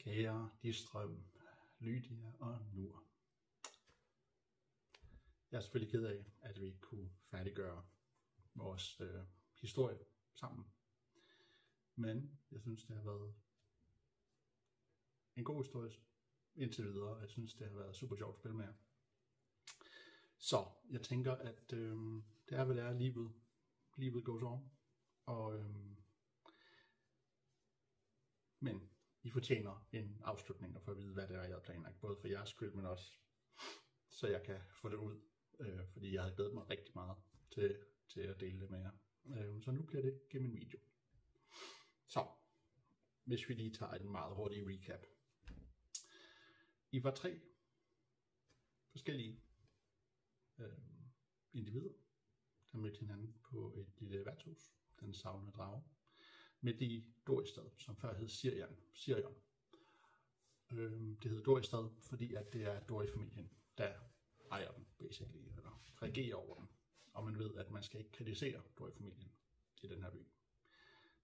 Kære Distrøm, Lydia og Nur. Jeg er selvfølgelig ked af, at vi ikke kunne færdiggøre vores historie sammen. Men jeg synes, det har været en god historie indtil videre, og jeg synes, det har været super sjovt at spille med jer. Så jeg tænker, at det er, hvad det er, livet goes on. Men I fortjener en afslutning og få at vide, hvad det er, jeg har planlagt. Både for jeres skyld, men også så jeg kan få det ud. Fordi jeg havde glædet mig rigtig meget til at dele det med jer. Så nu bliver det gennem en video. Så, hvis vi lige tager en meget hurtig recap. I var 3 forskellige individer, der mødte hinanden på et lille værtshus, den savnede drage, midt i Doristad, som før hed Sirion. Det hedder Doristad, fordi at det er Dori-familien, der ejer den, basically, eller regerer over den. Og man ved, at man skal ikke kritisere Dori-familien til den her by.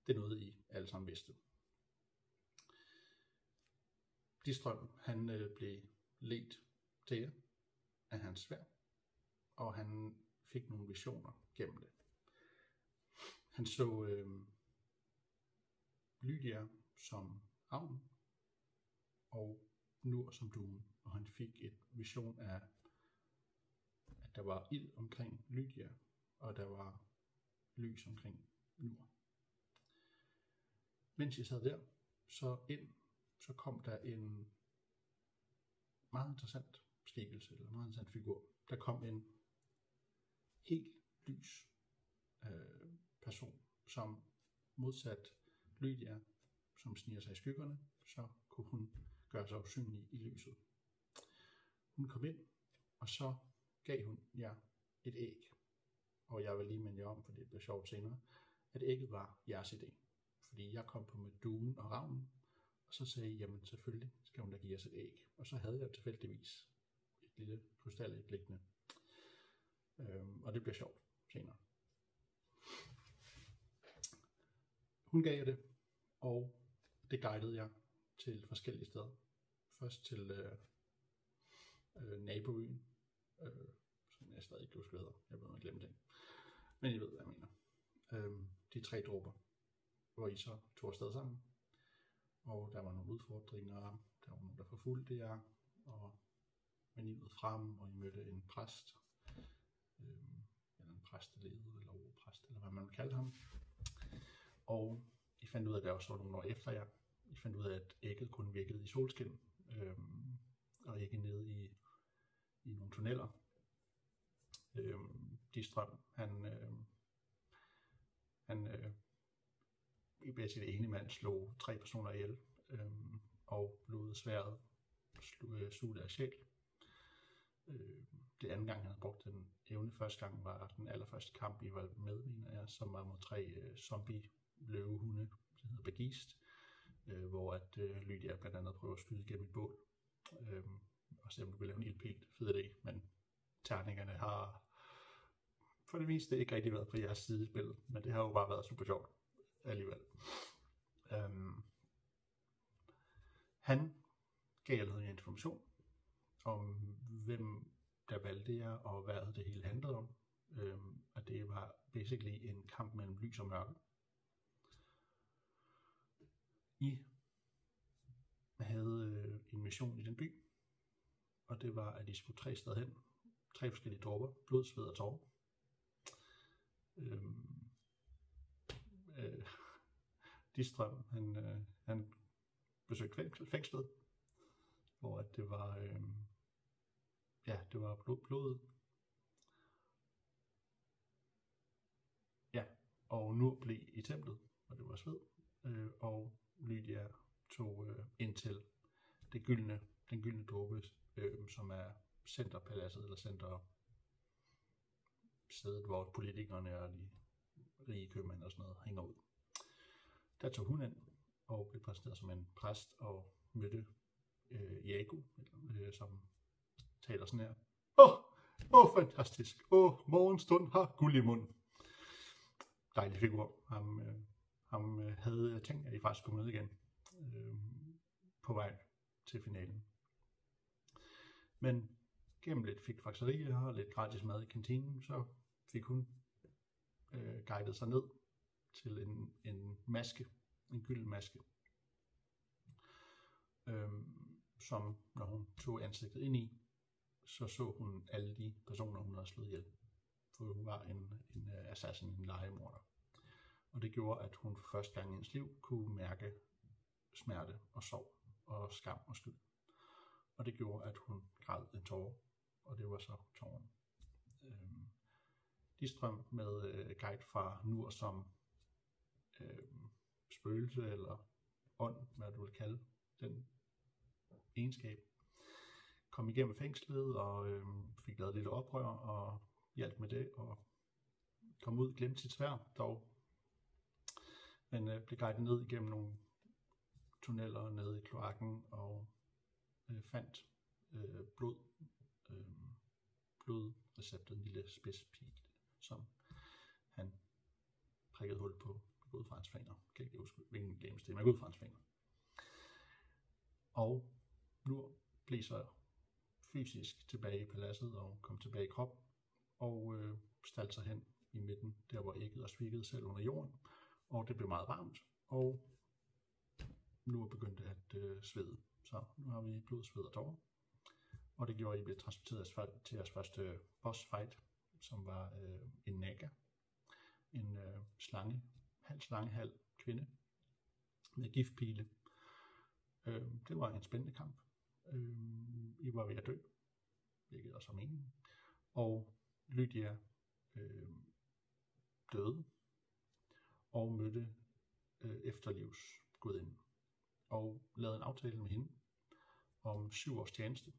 Det er noget, I alle sammen vidste. Distrøm, han blev ledt til jer af hans sværd, og han fik nogle visioner gennem det. Han så Lydia som ravn, og Nur som duen, og han fik et vision af, at der var ild omkring Lydia, og der var lys omkring Nur. Mens jeg sad der, så kom der en meget interessant skikkelse, eller meget interessant figur. Der kom en helt lys person, som modsat Lydia, som sniger sig i skyggerne, så kunne hun gøre sig usynlig i lyset. Hun kom ind, og så gav hun jer et æg. Og jeg vil lige minde jer om, for det bliver sjovt senere, at ægget var jeres idé. Fordi jeg kom på med duen og ravnen, og så sagde I, jamen selvfølgelig skal hun da give os et æg. Og så havde jeg tilfældigvis et lille krystallæg liggende. Og det bliver sjovt senere. Hun gav jer det, og det guidede jeg til forskellige steder. Først til naboøen, som jeg stadig ikke husker, hvad hedder. Jeg ved ikke glemme det. Men I ved, hvad jeg mener. De 3 dråber, hvor I så tog afsted sammen. Og der var nogle udfordringer, der var nogen, der forfulgte jer, men I nåede frem, og I mødte en præst, eller en præsteleder, eller overpræst, eller hvad man vil kalde ham. Og I fandt ud af, at der også var nogle år efter jer. I fandt ud af, at ægget kun virkede i solskin, og ikke nede i nogle tunneller. Distrøm, han i bedst det ene mand slog 3 personer ihjel, og blodet sværdet sugede af sjæl. Det anden gang, han havde brugt den evne, første gang var den allerførste kamp, I var med, mener jeg, som var mod 3 zombie-løvehunde, der hedder Bagist, hvor at Lydia blandt andet prøver at skyde gennem et bål, og se om du vil lave en ildpil, fed idé, men terningerne har for det meste ikke rigtig været på jeres side i spillet, men det har jo bare været super sjovt alligevel. Han gav jer noget information om, hvem der valgte jer, og hvad det hele handlede om. Og det var basically en kamp mellem lys og mørke. I havde en mission i den by, og det var, at I skulle 3 steder hen. 3 forskellige dråber, blod, sved og tårer. Distrøm, han besøgte fængslet, hvor at det var det var blodet. Ja, og Nur blev i templet, og det var sved, og Lydia tog ind til den gyldne dråbe, som er centerpaladset, eller centersædet, hvor politikerne og de rige købmænd og sådan noget hænger ud. Der tog hun ind og blev præsenteret som en præst og mødte Iago, som taler sådan her. Fantastisk. Morgenstund har guld i munden. Dejlig figur. Ham havde tænkt, at I faktisk skulle møde igen. på vej til finalen. Men gennem lidt fikfakserier og lidt gratis mad i kantinen, så fik hun guidet sig ned til en maske, en gylden maske, som når hun tog ansigtet ind i, så hun alle de personer, hun havde slået ihjel. For hun var en assassin, en legemorder. Og det gjorde, at hun for første gang i hendes liv kunne mærke smerte og sorg og skam og skyld. Og det gjorde, at hun græd en tåre, og det var så tåren. Distrøm med guide fra Nur som spøgelse eller ånd, hvad du vil kalde den egenskab, kom igennem fængslet og fik lavet lidt oprør og hjalp med det og kom ud, glemte sit sværd dog, men blev guidet ned igennem nogle tunneller nede i kloakken og fandt blodreceptet, en lille spidspil, som han prikkede hul på, ud fra hans finger. Jeg kan ikke huske, hvilken legemsdel, men ud fra hans finger. Og nu blev så fysisk tilbage i paladset og kom tilbage i krop og stalte sig hen i midten, der hvor ægget og svikkede selv under jorden, og det blev meget varmt, og nu er begyndt at svede. Så nu har vi blod, sved og tårer, og det gjorde, at I blev transporteret til jeres første boss fight, som var en naga, en slange, halv kvinde med giftpile. Det var en spændende kamp. I var ved at dø, hvilket også var meningen. Og Lydia døde og mødte efterlivsgudinden og lavede en aftale med hende om 7 års tjeneste,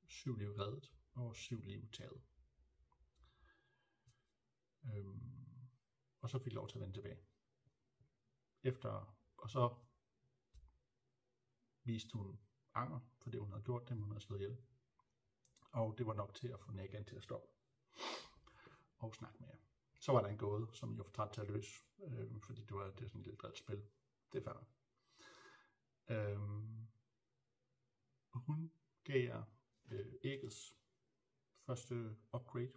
7 liv reddet og 7 liv taget. Og så fik lov til at vende tilbage. Og så viste hun anger for det, hun havde gjort, dem hun havde slået ihjel. Og det var nok til at få Negan til at stoppe og snakke med jer. Så var der en gåde, som I var for træt til at løse, fordi det er sådan et lille bredt spil. Det er færdigt. Hun gav jer æggets første upgrade,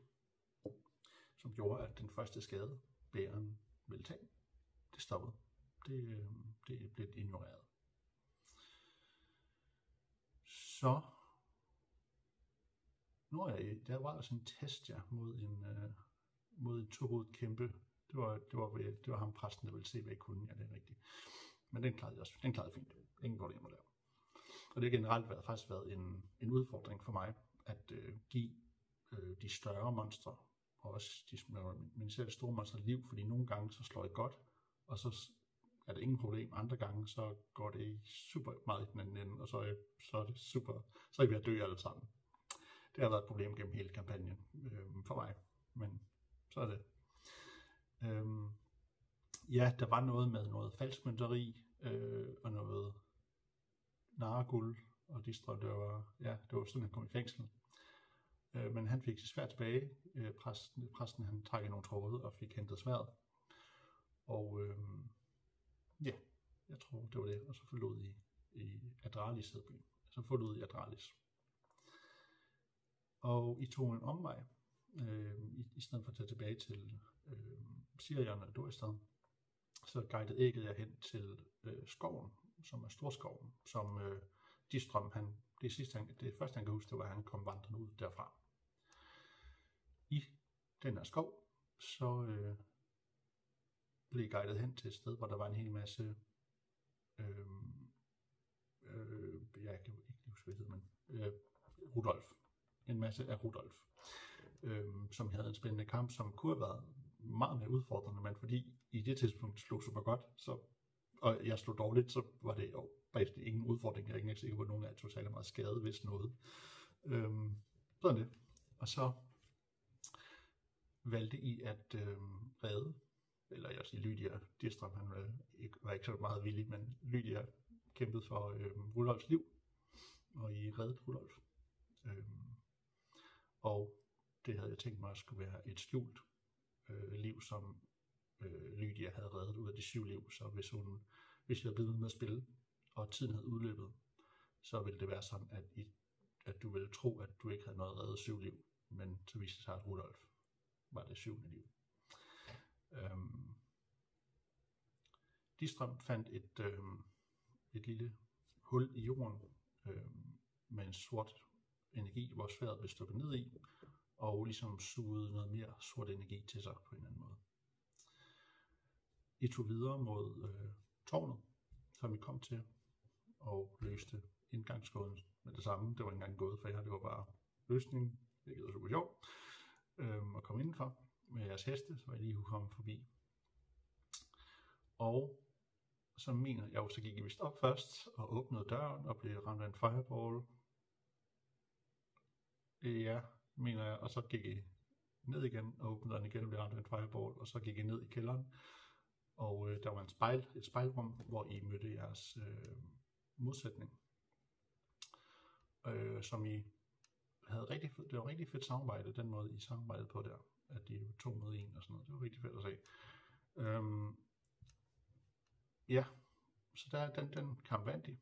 som gjorde, at den første skade, bæren ville tage, det stoppede. Det blev ignoreret. Så der var altså en test mod en tohovedet kæmpe. Det var ham præsten, der ville se, hvad I kunne. Ja, det er rigtigt. Men den klarede jeg også. Den klarede fint. Ingen problemer der. Og det har generelt faktisk været en udfordring for mig at give de større monstre og også men især de store monstre liv, fordi nogle gange så slår I godt, og så er det ingen problem. Andre gange så går det super meget i den anden ende, og så er det super, så er I ved at dø alle sammen. Det har været et problem gennem hele kampagnen for mig, men så er det. Ja, der var noget med noget falskmønteri og noget narreguld, og Distrøm, det var sådan, han kom i fængsel. Men han fik sit sværd tilbage. Præsten han trak i nogle tråde og fik hentet sværdet. Og jeg tror, det var det. Og så forlod I Adralis hedbyen. Så forlod I Adralis. Og I tog en omvej, i stedet for at tage tilbage til Sirion og Doristad, så guidede ægget jeg hen til skoven, som er Storskoven, som Distrøm, det første han kan huske, det var, at han kom vandrende ud derfra. I den her skov, så blev guidet hen til et sted, hvor der var en hel masse, jeg kan ikke huske, hvad det hedder, men Rudolf. En masse af Rudolf, som havde en spændende kamp, som kunne have været meget mere udfordrende, men fordi i det tidspunkt slog super godt, og jeg slog dårligt, så var det jo faktisk ingen udfordring. Jeg er ikke sikker på, at nogen af jer totalt meget skade, hvis noget. Sådan det. Og så valgte I at redde, eller jeg vil sige Lydia Distrøm, han var ikke så meget villig, men Lydia kæmpede for Rudolfs liv, og I reddede Rudolf. Og det havde jeg tænkt mig at skulle være et skjult liv, som Lydia havde reddet ud af de 7 liv. Så hvis jeg havde blevet med at spille, og tiden havde udløbet, så ville det være sådan, at du ville tro, at du ikke havde noget reddet 7 liv, men så viste det sig, at Rudolf var det 7. liv. Distrøm fandt et lille hul i jorden med en sort energi, hvor sværdet blev stukket ned i, og ligesom sugede noget mere sort energi til sig på en eller anden måde. I tog videre mod tårnet, som I kom til, og løste indgangsgåden med det samme. Det var ikke engang gået for jer, det var bare løsningen, hvilket var super sjovt, at komme indenfor med jeres heste, så I lige kunne komme forbi. Og så mener jeg jo, så gik I vist op først, og åbnede døren, og blev ramt af en fireball. Ja, mener jeg, og så gik I ned igen, og åbnede den igen, og blev ramt af en fireball, og så gik I ned i kælderen. Og der var et spejlrum, hvor I mødte jeres modsætning, som I havde det var rigtig fedt samarbejde, den måde I samarbejdede på der, at de tog mod en og sådan noget, det var rigtig fedt at se. Ja, så der den kamp vandt I,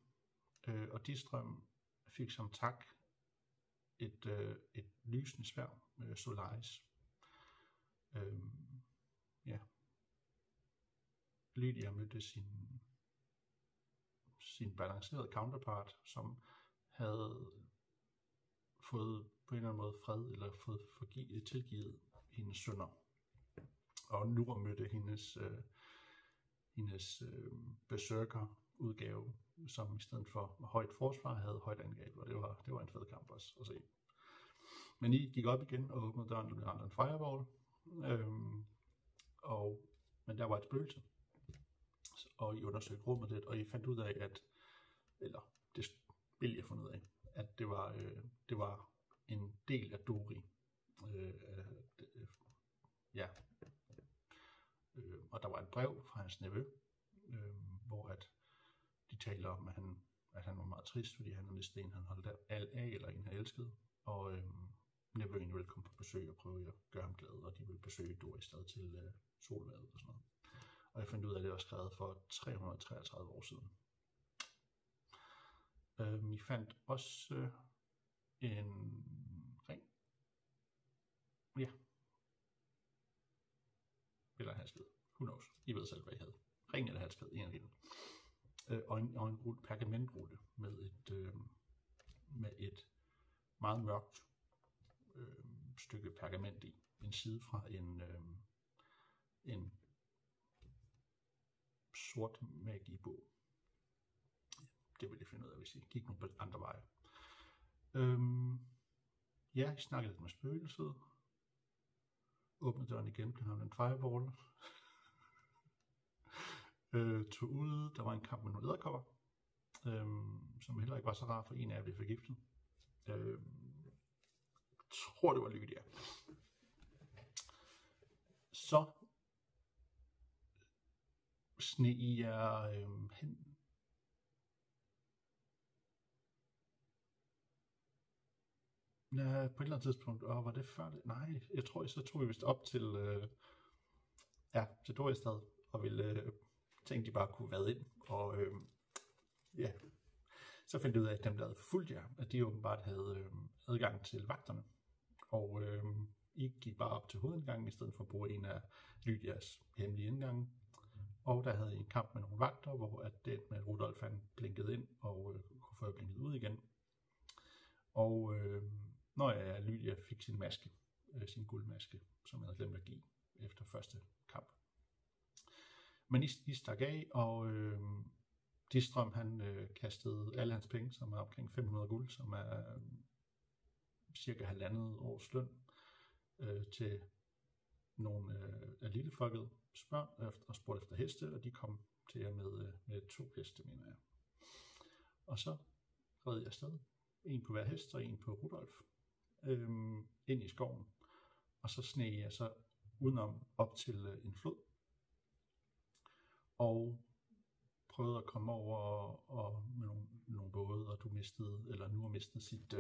og Distrøm fik som tak et lysende sværd, Solaris. Ja. Lydia mødte sin balancerede counterpart, som havde fået på en eller anden måde fred, eller fået tilgivet hendes synder. Og nu mødte hendes berserker udgave, som i stedet for højt forsvar havde højt angreb, og det var en fed kamp også at se. Men I gik op igen og åbnede døren, og blev ramt af en fireball, men der var et spøgelse, og I undersøgte rummet lidt, og I fandt ud af, det ville jeg fundet ud af, at det var en del af Dori. Og der var et brev fra hans nevø, hvor at de taler om, at han var meget trist, fordi han havde mistet en, han holdt af, eller en, han elskede, og nevøen ville komme på besøg og prøve at gøre ham glad, og de ville besøge Dori i stedet til solværet og sådan noget. Og jeg fandt ud af, at det var skrevet for 333 år siden. I fandt også en ring. Ja. Eller halskæde. Who knows? I ved selv, hvad I havde. Ring eller halskæde, en af dem. Og en pergamentrulle med et meget mørkt stykke pergament i. En side fra en sort magibog. Det ville jeg finde ud af, hvis I gik nogle andre veje. Ja, I snakkede lidt med spøgelset. Åbnede døren igen, blev en fireball. Tog ud, der var en kamp med nogle edderkopper, som heller ikke var så rar, for en af jer blev forgiftet. Tror det var Lydia. Så sne I jer hen. Ja, på et eller andet tidspunkt, var det før det? Nej, jeg tror, så tog vi vist op til til Doristad, og ville tænkte, de bare kunne vade ind, og så fandt jeg ud af, at dem, der havde forfulgt jer, at de åbenbart havde adgang til vagterne, og I gik bare op til hovedindgangen, i stedet for at bruge en af Lydias hemmelige indgange, og der havde I en kamp med nogle vagter, hvor at det med Rudolf han blinkede ind, og kunne få blinket ud igen, og når Lydia fik sin maske, sin guldmaske, som jeg havde glemt at give efter første kamp. Men I stak af, og Distrøm han kastede alle hans penge, som er omkring 500 guld, som er cirka 1,5 års løn, til nogle af lillefolket og spurgte efter heste, og de kom til jer med 2 heste, mener jeg. Og så red jeg afsted. En på hver hest og en på Rudolf, ind i skoven, og så sneg jeg så udenom op til en flod, og prøvede at komme over og med nogle både, og nu har mistet sit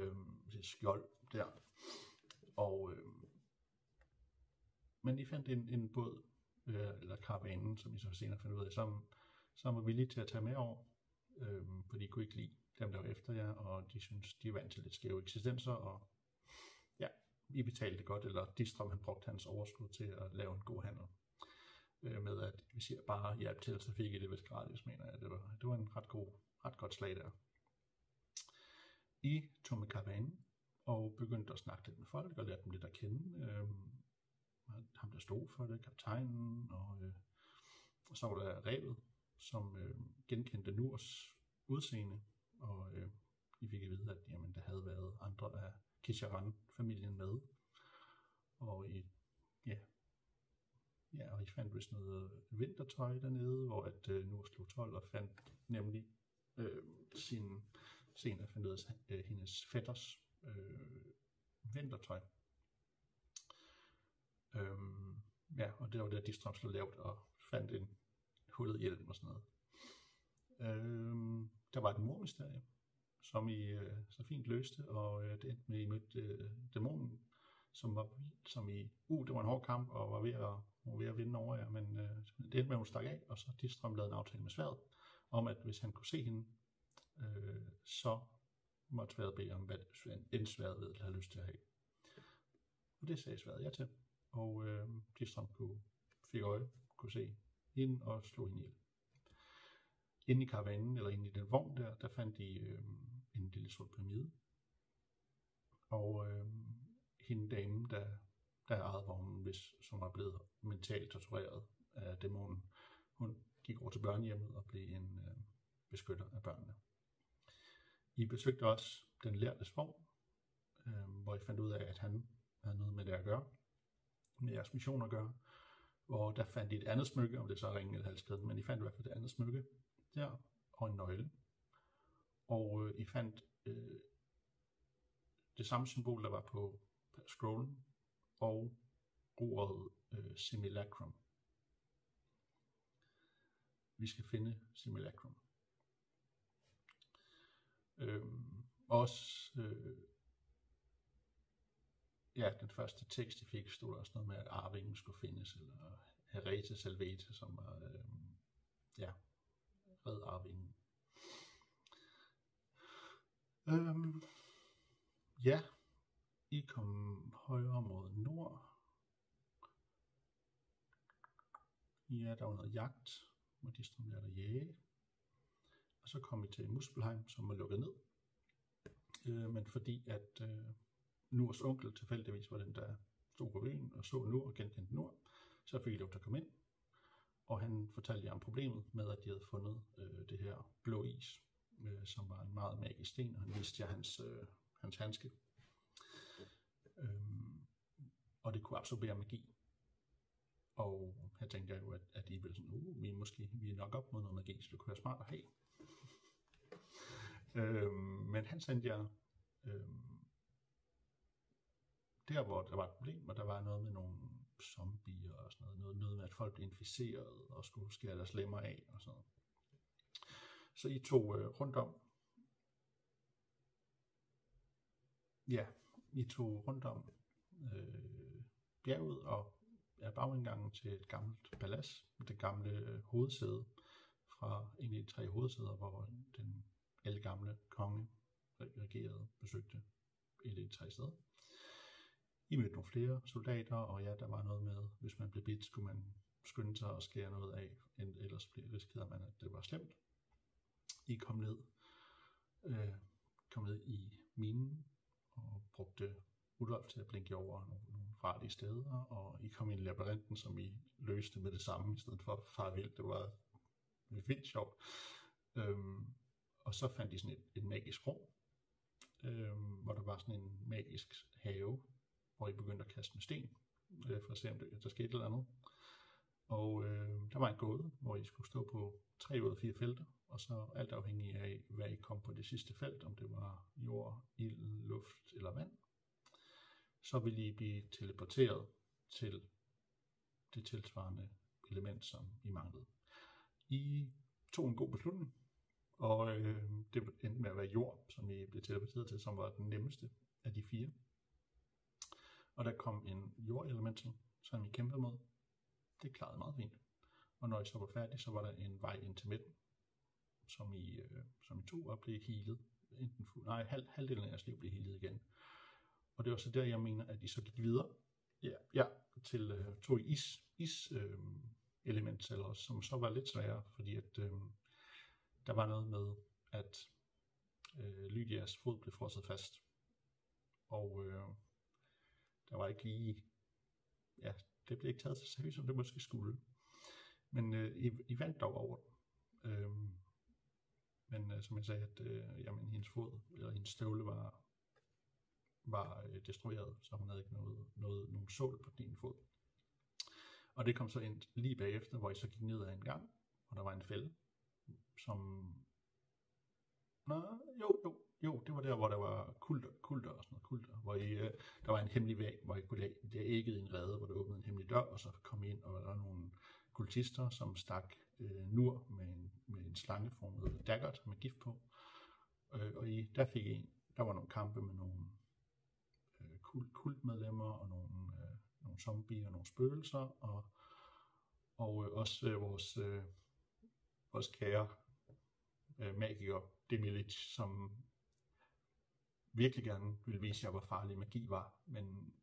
skjold der, og men I fandt en båd, eller karavanen, som I så senere fandt ud af, som var villig til at tage med over, for de kunne ikke lide dem der var efter jer, og de synes, de er vant til lidt skæve eksistenser, og ja, I betalte det godt, eller Distrom han brugte hans overskud til at lave en god handel. Med at hvis I bare hjælp til, så fik I det vist gratis, mener jeg. Det var en ret godt slag der. I tog med karavanen og begyndte at snakke lidt med folk og lærte dem lidt at kende. Ham der stod for det, kaptajnen, og så var der Revet, som genkendte Nurs udseende, og I fik at vide, at jamen, der havde været andre af Kisharan-familien med, og og I fandt vist noget vintertøj dernede, hvor at Nurs slog 12 og fandt nemlig senere fandt ud af hendes fætters vintertøj. Og det var det, Distrom slog lavt og fandt en hullet hjelm og sådan noget. Der var et mordmysterie, som I så fint løste, og det endte med, at I mødte dæmonen, det var en hård kamp, og var ved at vinde over jer, men det endte med, at hun stak af, og så Distrom lavede en aftale med sværdet, om at hvis han kunne se hende, så måtte sværdet bede om, hvad en sværdet ved have lyst til at have. Og det sagde sværdet ja til, og Distrom kunne se hende og slå hende ihjel. Inde i karavanen, eller inde i den vogn der fandt de en lille sort pyramide. Og hende dame, der ejede vognen, som var blevet mentalt tortureret af dæmonen, hun gik over til børnehjemmet og blev en beskytter af børnene. I besøgte også den lærtes vogn, hvor I fandt ud af, at han havde noget med det at gøre, med jeres mission at gøre. Og der fandt I et andet smykke, om det så er ringen eller halskæden, men I fandt i hvert fald det andet smykke der, og en nøgle. Og I fandt det samme symbol, der var på scrollen, og ordet simulacrum. Vi skal finde simulacrum. Den første tekst, I fik, stod også noget med, at arvingen skulle findes, eller Herete Salvete, som var, red arvingen. I kom højere mod nord. Ja, der var noget jagt, hvor Distrom lærte at jage. Og så kom I til Muspelheim, som var lukket ned. Men fordi at Nurs onkel tilfældigvis var den, der stod på øen og så Nur og genkendte Nur, så fik I lov til at komme ind. Og han fortalte jer om problemet med, at de havde fundet det her blå is, som var en meget magisk sten, og han viste jer hans handske. Og det kunne absorbere magi. Og her tænkte jeg jo, at I ville sådan, vi er nok op mod noget magi, så det kunne være smart at have. Men han sendte jer der, hvor der var et problem, og der var noget med nogle zombier og sådan noget med, at folk blev inficeret og skulle skære deres lemmer af og sådan noget. Så I tog rundt om bjerget og bagindgangen til et gammelt palads, det gamle hovedsæde fra en af de 3 hovedsæder, hvor den ældgamle konge regerede, besøgte et af de 3 steder. I mødte nogle flere soldater, og der var noget med, hvis man blev bidt, skulle man skynde sig og skære noget af, ellers riskerede man, at det var slemt. I kom ned i minen og brugte Rudolf til at blinke over nogle farlige steder, og I kom ind i labyrinten, som I løste med det samme, i stedet for at fare vildt. Det var vildt sjovt. Og så fandt I sådan et magisk rum, hvor der var sådan en magisk have, hvor I begyndte at kaste med sten, for at se, om der skete et eller andet. Og der var en gåde, hvor I skulle stå på 3 ud af 4 felter, og så alt afhængig af, hvad I kom på det sidste felt, om det var jord, ild, luft eller vand, så ville I blive teleporteret til det tilsvarende element, som I manglede. I tog en god beslutning, og det endte med at være jord, som I blev teleporteret til, som var den nemmeste af de 4. Og der kom en jordelemental, som I kæmpede mod. Det klarede meget fint. Og når I så var færdige, så var der en vej ind til midten, som I to, og blev healet. Halvdelen af jeres liv blev healet igen. Og det var så der, jeg mener, at I så gik videre til to elementceller, som så var lidt sværere, fordi at der var noget med, at Lydias fod blev frosset fast. Og der var ikke lige, det blev ikke taget så seriøst, som det måske skulle. Men I vandt dog over den. Men som jeg sagde, at hendes fod, eller hendes støvle var destrueret, så hun havde ikke nogen sål på den ene fod. Og det kom så ind lige bagefter, hvor I så gik ned ad en gang, og der var en fælde, som... det var der, hvor der var kulter og sådan noget kulter, hvor der var en hemmelig væg, hvor I kunne ægget i en rede, hvor der åbnede en hemmelig dør, og så kom I ind, og der var nogle kultister, som stak nur med en slangeformet daggert med gift på. Og der var nogle kampe med nogle kultmedlemmer, og nogle zombier og nogle spøgelser, og også vores kære magiker Demilich, som virkelig gerne ville vise jer, hvor farlig magi var, men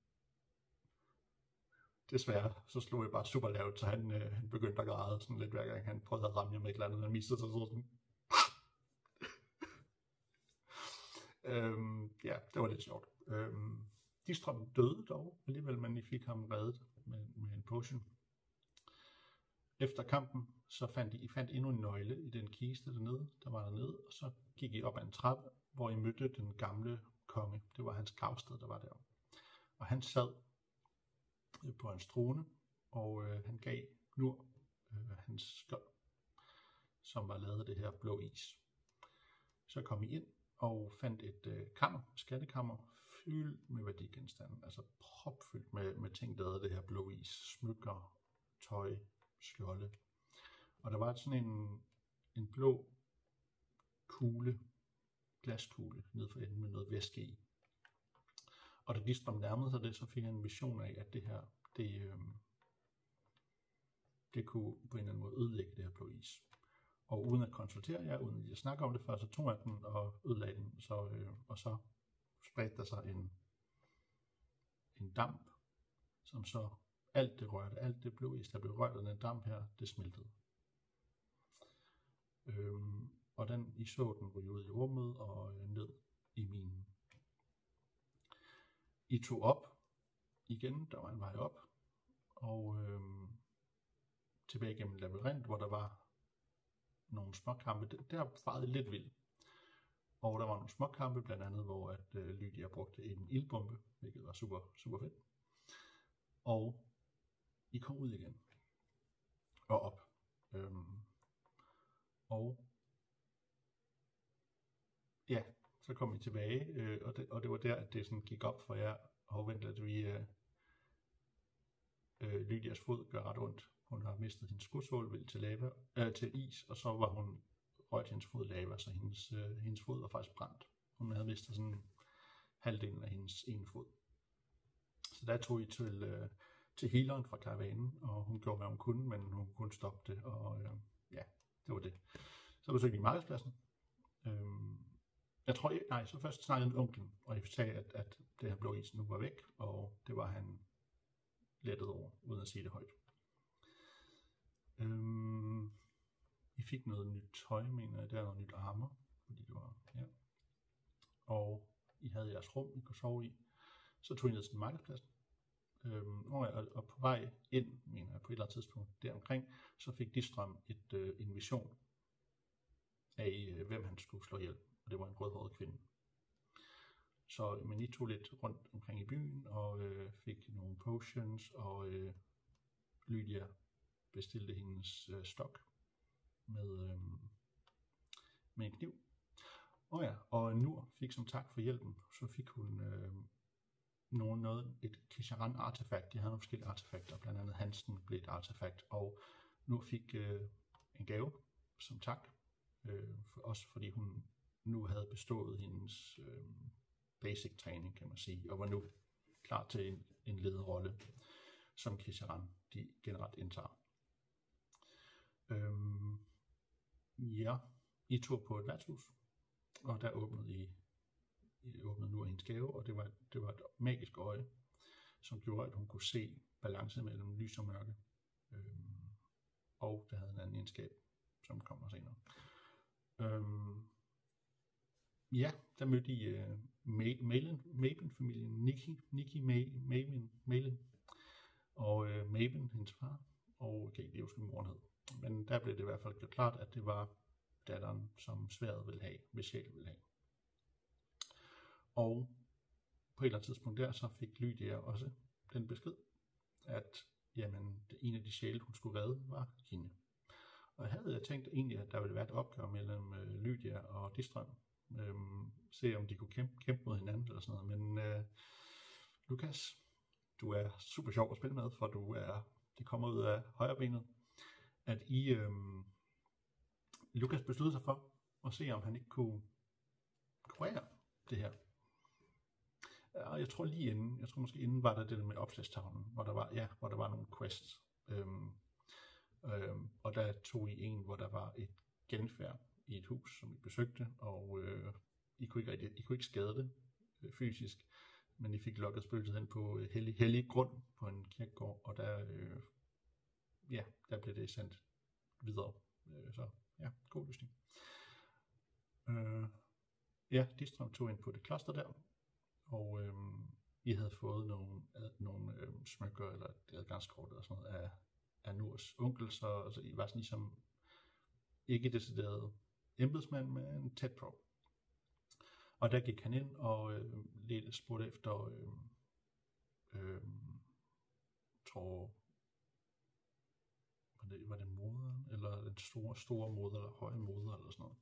desværre så slog jeg bare super lavt, så han begyndte at græde sådan lidt hver gang han prøvede at ramme jer med et eller andet, han mistede sig sådan. Det var lidt sjovt. Distrom døde dog alligevel, men I fik ham reddet med en potion. Efter kampen, så fandt I endnu en nøgle i den kiste der var dernede, og så gik I op ad en trappe, hvor I mødte den gamle konge. Det var hans gravsted, der var der. Og han sad på hans trone, og han gav Nur hans skjold, som var lavet af det her blå is. Så kom I ind og fandt et skattekammer, fyldt med værdigenstande, altså propfyldt med ting, der havde det her blå is, smykker, tøj, skjolde. Og der var sådan en blå glaskugle ned for enden med noget væske i. Og da Distrom nærmede sig det, så fik han en vision af, at det her, det kunne på en eller anden måde ødelægge det her blå is. Og uden at konsultere jer, uden at snakke om det før, så tog jeg den og ødelagde den, og så spredte der sig en damp, som så alt det blå is, der blev rørt af den damp her, det smeltede. Og I så den ryge ud i rummet og ned i minen. I tog op igen, der var en vej op, og tilbage gennem en labyrint, hvor der var nogle småkampe. Der farede lidt vildt. Og der var nogle småkampe, blandt andet, hvor at Lydia brugte en ildbombe, hvilket var super, super fedt. Og I kom ud igen. Og op. Så kom I tilbage, og det var der, at det sådan gik op for jer, og vent, at Lydias fod gør ret ondt. Hun har mistet hendes fodsål til is, og så var hun rørt hendes fod lava, så hendes fod var faktisk brændt. Hun havde mistet sådan halvdelen af hendes ene fod. Så der tog I til healeren fra karavanen, og hun gjorde, hvad hun kunne, men hun kunne stoppe det, og det var det. Så besøgte I markedspladsen. Så først snakkede med onklen, og jeg sagde, at det her blå is nu var væk, og det var han lettet over, uden at sige det højt. I fik noget nyt tøj, mener jeg, der er noget nyt armor, fordi det var, og I havde jeres rum, I kunne sove i. Så tog I ned til markedspladsen, og på vej ind, mener jeg, på et eller andet tidspunkt deromkring, så fik Distrom en vision af, hvem han skulle slå ihjel, og det var en rødhåret kvinde. Men I tog lidt rundt omkring i byen, og fik nogle potions, og Lydia bestilte hendes stok med en kniv. Og Nur fik som tak for hjælpen, så fik hun et Kisharan artefakt. De havde nogle forskellige artefakter, blandt andet Hansen blev et artefakt, og Nur fik en gave som tak, også fordi hun nu havde bestået hendes basic træning, kan man sige, og var nu klar til en lederrolle, som Kisharan de generelt indtager. I tog på et værtshus, og der åbnede nu hendes gave, og det var et magisk øje, som gjorde, at hun kunne se balance mellem lys og mørke. Og det havde en anden egenskab, som kommer senere. Ja, der mødte I Maben-familien, Nikki Maben, og Maben, hendes far, og kan ikke leve, som moren hed. Men der blev det i hvert fald gjort klart, at det var datteren, som sværdet ville have, hvis sjælen ville have. Og på et eller andet tidspunkt der, så fik Lydia også den besked, at jamen, en af de sjæle, hun skulle redde, var hende. Og jeg havde tænkt egentlig, at der ville være et opgør mellem Lydia og Distrøm. Se om de kunne kæmpe mod hinanden eller sådan noget. Men Lukas, du er super sjov at spille med, for det kommer ud af højrebenet, at Lukas besluttede sig for at se, om han ikke kunne kurere det her. Og jeg tror måske inden var der det med opslagstavlen, hvor der var nogle quests. Og der tog I en, hvor der var et genfærd i et hus, som I besøgte, og I kunne ikke skade det fysisk, men I fik lokket spøgelset hen på hellig grund på en kirkegård, og der blev det sendt videre. Så ja, god løsning. Distrøm tog ind på det kloster der, og I havde fået nogle smykker eller et adgangskort eller sådan noget af Nurs onkel, så altså, I var sådan ligesom ikke decideret embedsmand, men tæt på. Og der gik han ind og spurgte efter tror var det moderen, eller den store moder, eller høje moder, eller sådan noget,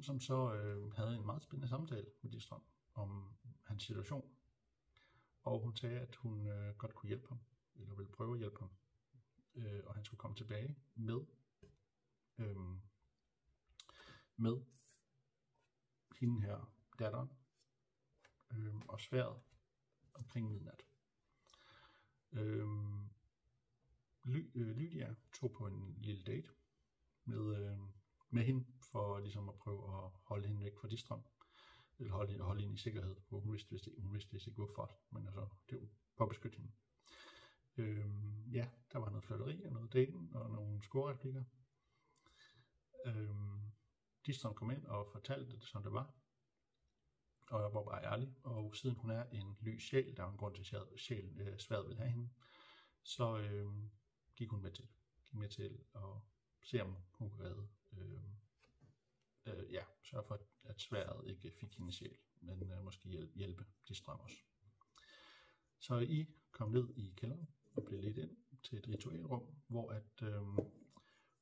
som så havde en meget spændende samtale med Distrøm om hans situation, og hun sagde, at hun godt kunne hjælpe ham, eller ville prøve at hjælpe ham, og han skulle komme tilbage med hende her, datteren, og sværdet omkring midnat. Lydia tog på en lille date med hende, for ligesom at prøve at holde hende væk fra Distrøm, eller holde hende i sikkerhed, hvor hun vidste ikke hvorfor, men altså, det var for at beskytte hende. Der var noget flirteri og noget dating og nogle scorereplikker. Distrøm kom ind og fortalte det, som det var, og jeg var bare ærlig, og siden hun er en lys sjæl, der var en grund til, at sværdet ville have hende, så gik hun med til at se, om hun kunne redde, sørge for, at sværdet ikke fik hendes sjæl, men måske hjælpe Distrøm også. Så I kom ned i kælderen og blev ledt ind til et ritualrum, hvor at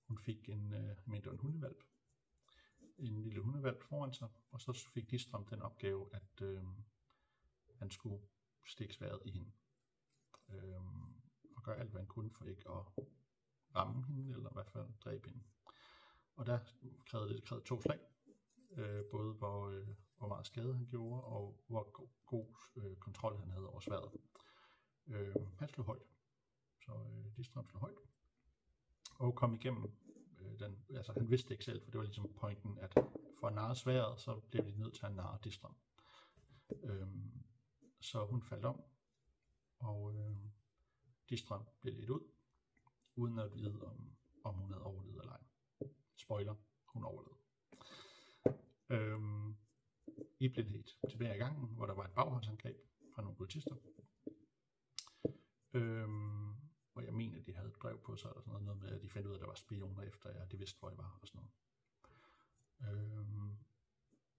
hun fik en hundevalp, en lille hundevalp foran sig, og så fik Distrøm den opgave, at han skulle stikke sværdet i hende, og gøre alt, hvad han kunne for ikke at ramme hende, eller i hvert fald dræbe hende. Og der krævede 2 slag, både hvor meget skade han gjorde, og hvor god kontrol han havde over sværdet. Han slog højt, så Distrøm slog højt, og kom igennem han vidste ikke selv, for det var ligesom pointen, at for at narre sværdet, så blev de nødt til at narre Distrøm. Så hun faldt om, og Distrøm blev ledt ud, uden at vide, om hun havde overlevet eller ej. Spoiler, hun overlevede. I blev ledt tilbage i gangen, hvor der var et bagholdsangreb fra nogle politister. Hvor jeg mener, at de havde et brev på sig, eller sådan noget med, at de fandt ud af, at der var spioner efter jer, de vidste, hvor jeg var, og sådan noget.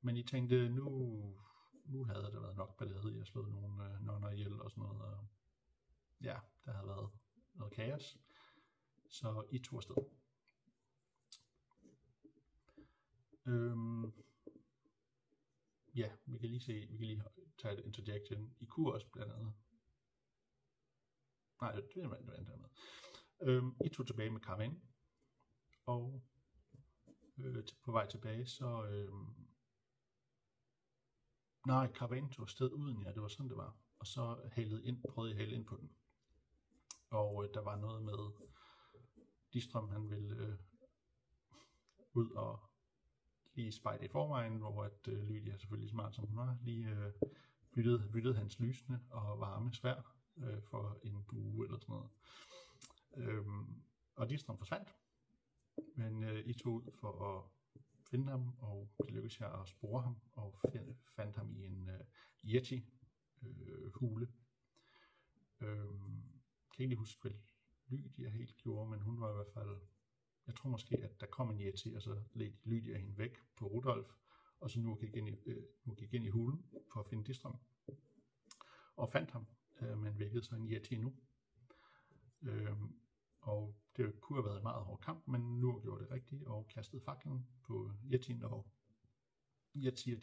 Men I tænkte, nu havde der været nok ballade i at slå nogle nonner ihjel og sådan noget, og ja, der havde været noget kaos, så I tog afsted. Vi kan lige tage et interjection. I kunne også blandt andet. Nej, det er noget andet med. I tog tilbage med karavanen, og på vej tilbage, så karavanen tog afsted uden jer, det var sådan det var, og så prøvede jeg at hale ind på den, og der var noget med Distrøm, han ville ud og lige spejde i forvejen, hvor at Lydia, selvfølgelig smart som hun var, lige byttede hans lysende og varme sværd for en bue eller sådan noget. Og Distram forsvandt, men I tog ud for at finde ham, og det lykkedes jer at spore ham, og fandt ham i en Yeti-hule. Kan ikke lige huske, hvad Lydia helt gjorde, men hun var i hvert fald, jeg tror måske, at der kom en Yeti, og så ledte Lydia hende væk på Rudolf, og så nu gik ind i hulen for at finde Distram, og fandt ham, men vækkede så en Yeti nu. Og det kunne have været en meget hård kamp, men nu gjorde det rigtigt, og kastede faklen på Yetien, og Yetier,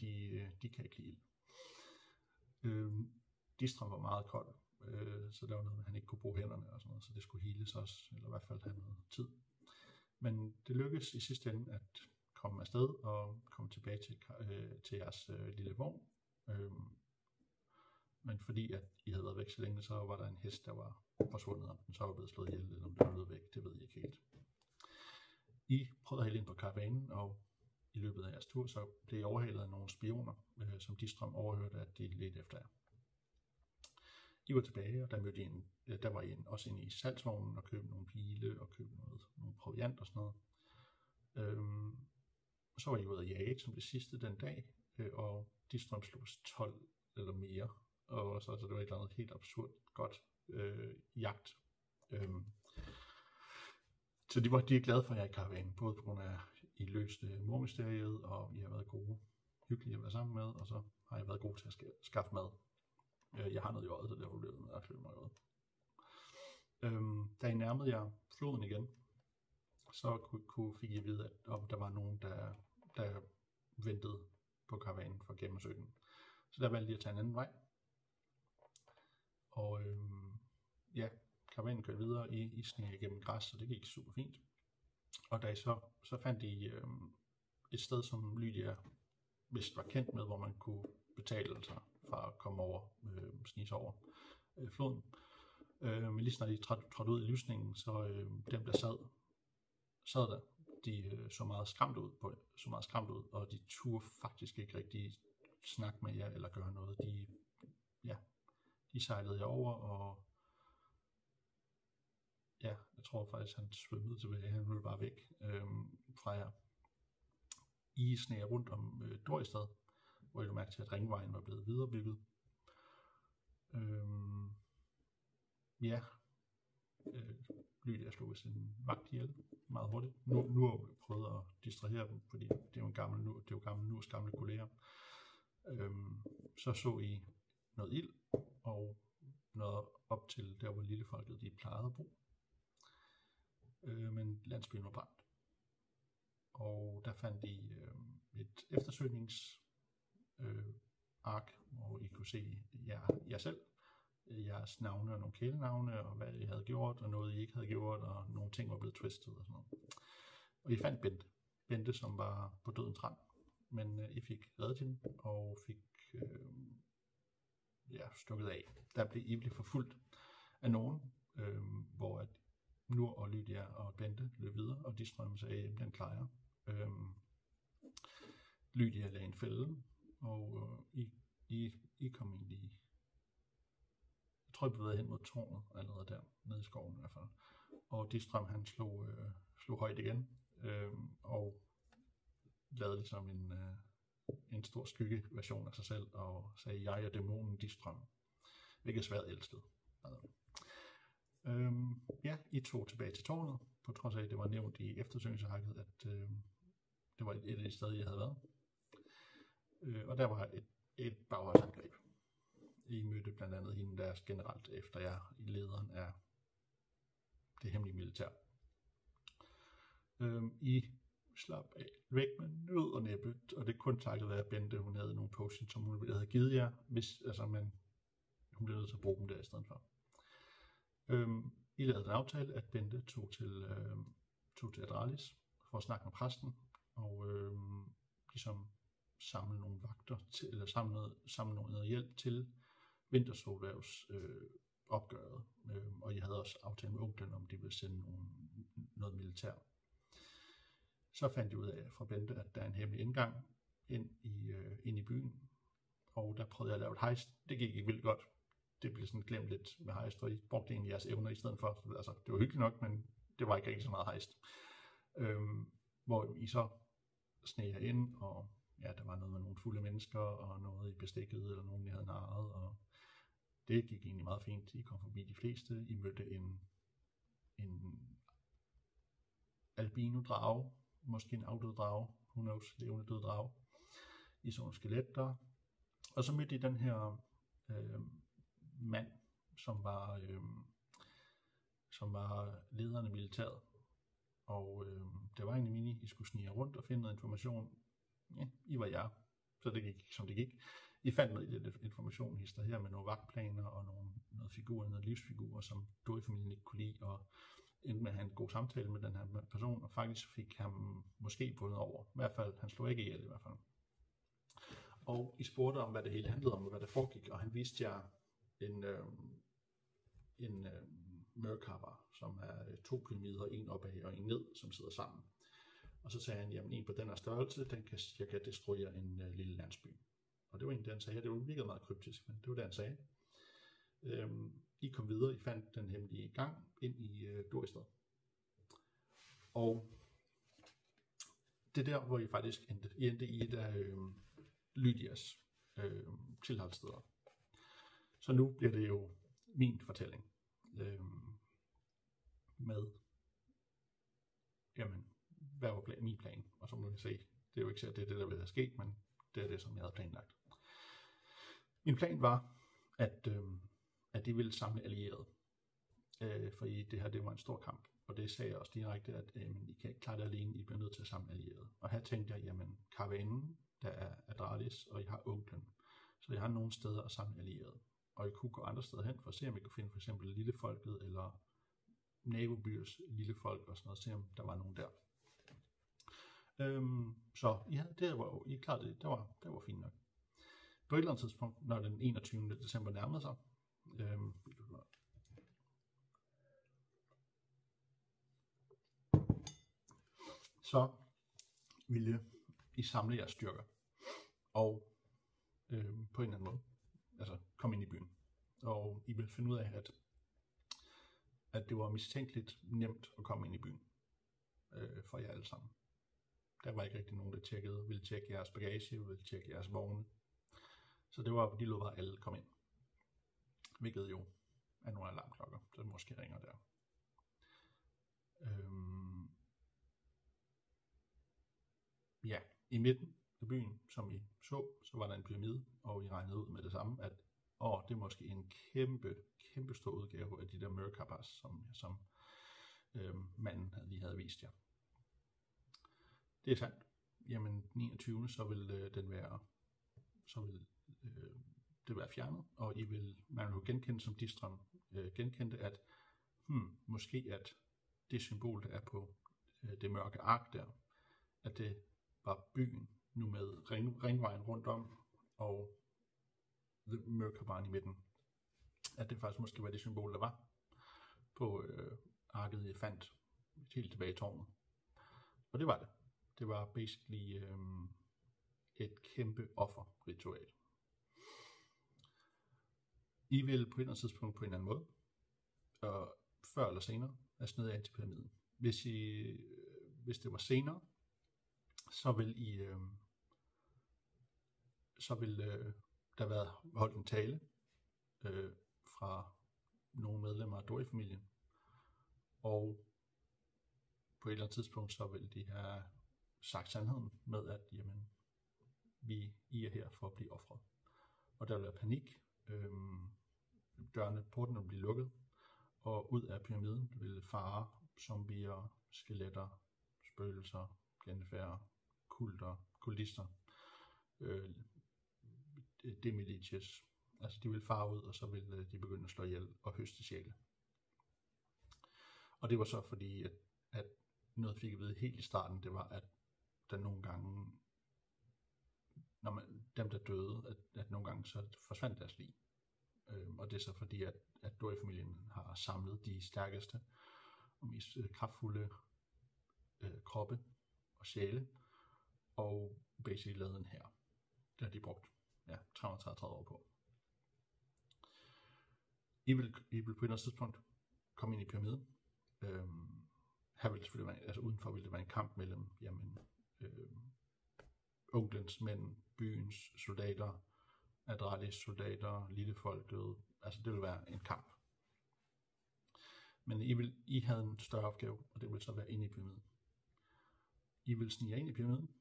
de kan ikke lide ild. Distram var meget kold, så der var noget, han ikke kunne bruge hænderne og sådan noget, så det skulle heales også, eller i hvert fald have noget tid. Men det lykkedes i sidste ende at komme afsted og komme tilbage til jeres lille vogn. Men fordi at I havde været væk så længe, så var der en hest, der var forsvundet, om den så var blevet slået ihjel, eller om den var blevet væk, det ved jeg ikke helt. I prøvede at hælde ind på karavanen, og i løbet af jeres tur, så blev I overhalet af nogle spioner, som Distram overhørte, at de ledte efter jer. I var tilbage, og der var I også inde i salgsvognen og købte nogle pile og købte nogle proviant og sådan noget. Så var I ude at jage som det sidste den dag, og Distram slog 12 eller mere, og så det var et eller andet helt absurd godt jagt. Så de er glade for jer i karavanen, både på grund af, I løste mormysteriet, og I har været gode, hyggelige at være sammen med, og så har I været gode til at skaffe mad. Jeg har noget i øjet, så derfor blev det med at kløbe mig i øjet. Da I nærmede jer floden igen, så fik I at vide, at der var nogen, der ventede på karavanen for at gennemsøge den. Så der valgte I at tage en anden vej. Og karavanen kørte videre, I sneg igennem græs, så det gik super fint. Og da I så fandt I et sted, som Lydia vist var kendt med, hvor man kunne betale sig for at komme over, snige over floden. Men lige snart I trådte ud i lysningen, så dem der sad der, de så meget skræmt ud, og de turde faktisk ikke rigtig snakke med jer eller gøre noget. De sejlede jer over, og ja, jeg tror faktisk, han svømmede tilbage. Han ville bare væk fra jer. I sneg rundt om Doristad, hvor I lå mærke til, at ringvejen var blevet viderebygget. Lydia slog sin vagt ihjel meget hurtigt. Nu har vi prøvet at distrahere dem, fordi det er jo Nurs gamle kolleger. Så I noget ild, og noget op til der, hvor lillefolket de plejede at bo. Men landsbyen var brændt. Og der fandt I et eftersøgningsark, hvor I kunne se jer selv, jeres navne og nogle kælenavne, og hvad I havde gjort, og noget I ikke havde gjort, og nogle ting var blevet twistet og sådan noget. Og I fandt Bente, som var på dødens rand, men I fik reddet hende, og fik stukket af. I blev forfulgt af nogen, hvor at Nur og Lydia og Bente løb videre, og Distram sagde, den klarer jeg. Lydia lagde en fælde, og I kom egentlig, jeg tror I bevægede hen mod tårnet allerede der, nede i skoven i hvert fald. Og Distram han slog højt igen, og lavede ligesom en stor skyggeversion af sig selv, og sagde, jeg er dæmonen Distram, hvilket svært elskede. I tog tilbage til tårnet, på trods af, at det var nævnt i eftersøgningsarket, at det var et af de steder, jeg havde været. Og der var et bagholdsangreb. I mødte blandt andet hende, der generelt efter jer i lederen af det hemmelige militær. I slap af væk med nød og næppe, og det kun takket være Bente, hun havde nogle potions, som hun ville have givet jer, men hun blev nødt til at bruge dem der i stedet for. I lavede en aftale, at Bente tog til Adralis for at snakke med præsten, og ligesom samle nogle vagter til, eller samle noget hjælp til Vintersolværvs opgøret. Og I havde også aftalt med onklen, om de ville sende noget militær. Så fandt jeg ud af fra Bente, at der er en hemmelig indgang ind i byen, og der prøvede jeg at lave et heist. Det gik ikke vildt godt. Det blev sådan glemt lidt med heist, og I brugte egentlig jeres evner i stedet for. Altså, det var hyggeligt nok, men det var ikke rigtig så meget heist. Hvor I så sneg jer ind, og ja, der var noget med nogle fulde mennesker, og noget I bestikkede, eller nogen I havde narret, og det gik egentlig meget fint. I kom forbi de fleste. I mødte en albino-drage, måske en afdød drage, who knows, levende død drage. I så nogle skeletter, og så mødte I den her mand, som var lederen af militæret. Og det var egentlig meningen, I skulle snige rundt og finde noget information. Ja, I var jer, så det gik, som det gik. I fandt noget information, hister her med nogle vagtplaner og noget figurer, noget livsfigurer, som Dory-familien ikke kunne lide, og endte med at have en god samtale med den her person, og faktisk fik ham måske bundet over. I hvert fald, han slog ikke ihjel i hvert fald. Og I spurgte om, hvad det hele handlede om, og hvad der foregik, og han viste jer en Merkaba, som er 2 pyramider, en opad og en ned, som sidder sammen. Og så sagde han, jamen en på den her størrelse, den kan cirka destruere en lille landsby. Og det var egentlig det, han sagde. Det virkede meget kryptisk, men det var det, han sagde. I kom videre, I fandt den hemmelige gang ind i Doristad. Og det er der, hvor I faktisk endte i et af Lydias tilholdssteder. Så nu bliver det jo min fortælling. Med, jamen, hvad var min plan? Og så må vi se, det er jo ikke sikkert, det er det, der ville have sket, men det er det, som jeg havde planlagt. Min plan var, at de ville samle allierede. Fordi det her, det var en stor kamp. Og det sagde jeg også direkte, at I kan ikke klare det alene, I bliver nødt til at samle allierede. Og her tænkte jeg, jamen, karavanen, der er Adralis, og I har onklen. Så jeg har nogle steder at samle allierede. Og I kunne gå andre steder hen, for at se, om I kunne finde for eksempel Lillefolket, eller nabobyers Lillefolk, og sådan noget, se om der var nogen der. Så ja, det var jo, I klarede det, det var fint nok. På et eller andet tidspunkt, når den 21. december nærmede sig, så ville I samle jeres styrker, og på en eller anden måde, altså komme ind i byen. Og I ville finde ud af, at det var mistænkeligt nemt at komme ind i byen for jer alle sammen. Der var ikke rigtig nogen, der ville tjekke jeres bagage, ville tjekke jeres vogne. Så det var, de lod bare alle komme ind. Hvilket jo er nogle alarmklokker, der måske ringer der. Ja, i midten af byen, som I så var der en pyramide, og I regnede ud med det samme, at det er måske en kæmpe stor udgave af de der Merkabas, som manden lige havde vist jer. Det er sandt. Jamen, den 21. så vil det være fjernet, og man vil genkende, som Distron genkendte, at måske at det symbol, der er på det mørke ark der, at det var byen, nu med ringvejen rundt om, og Merkabaen i midten. At det faktisk måske var det symbol, der var på arket, jeg fandt helt tilbage i tårnet. Og det var det. Det var basically et kæmpe offerritual. I vil på et eller andet tidspunkt på en eller anden måde, og før eller senere, er snedet af til pyramiden. Hvis det var senere, så vil der være holdt en tale fra nogle medlemmer af Dory-familien, og på et eller andet tidspunkt, så vil de have sagt sandheden med, at jamen, I er her for at blive ofret. Og der vil være panik. Portene vil blive lukket, og ud af pyramiden vil fare zombier, skeletter, spøgelser, genfærder, kultister, demiliches. Altså de vil fare ud, og så vil de begynde at slå ihjel og høste sjæle. Og det var så fordi, at noget fik at vide helt i starten, det var, at der nogle gange, dem der døde, at nogle gange så forsvandt deres lig. Og det er så fordi, at Dory-familien har samlet de stærkeste og mest kraftfulde kroppe og sjæle, og basically lavet en hær. Det har de brugt 333 år på. I vil på et eller andet tidspunkt komme ind i pyramiden. Her vil det selvfølgelig være, altså udenfor vil det være en kamp mellem onklens mænd, byens soldater, Adralis soldater, lillefolket. Altså det vil være en kamp. Men I havde en større opgave, og det vil så være inde i pyramiden. I vil snige ind i pyramiden,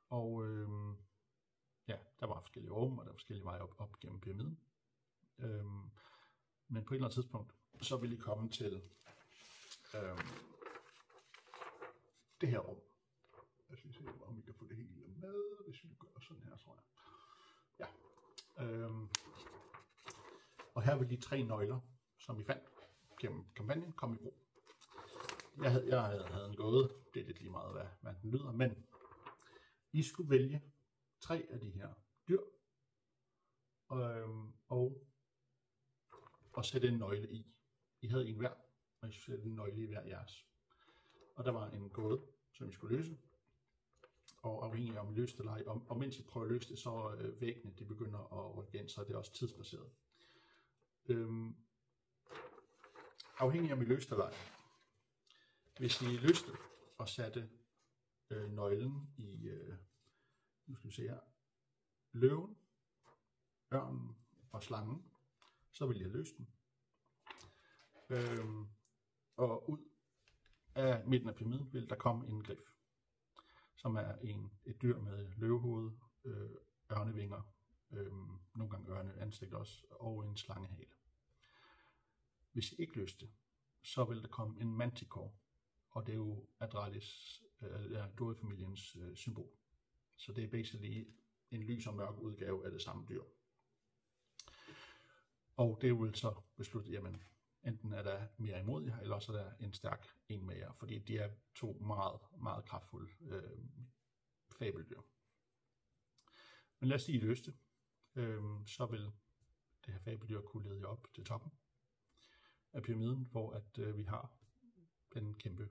og der var forskellige rum, og der var forskellige veje op gennem pyramiden. Men på et eller andet tidspunkt, så vil I komme til det her rum. Jeg skal se, om vi kan få det hele med, hvis vi gør sådan her, tror jeg. Ja. Og her vil de 3 nøgler, som vi fandt gennem kampagnen, komme i brug. Jeg havde en gåde, det er lidt lige meget, hvad den lyder, men I skulle vælge 3 af de her dyr, og sætte en nøgle i. I havde en hver, og I skulle sætte en nøgle i hver jeres. Og der var en gåde, som I skulle løse. Og afhængig af om I løste eller ej, og mens I prøver at løse det, så væggene de begynder at rykke ind, så det er også tidsbaseret. Afhængig af om I løste eller ej. Hvis I løste og satte nøglen i, nu skal vi se her, løven, ørnen og slangen, så vil jeg løse den. Og ud af midten af pyramiden vil der komme en grif, som er et dyr med løvehoved, ørnevinger, nogle gange ørneansigt også, og en slangehale. Hvis I ikke løste det, så vil der komme en manticore, og det er jo Adralis, Dori-familiens symbol. Så det er basically en lys og mørk udgave af det samme dyr. Og det vil så beslutte, jamen, enten er der mere imod jer, eller også er der en stærk en med jer, fordi de er 2 meget, meget kraftfulde fabeldyr. Men lad os sige, I løste det. Så vil det her fabeldyr kunne lede jer op til toppen af pyramiden, hvor at vi har den kæmpe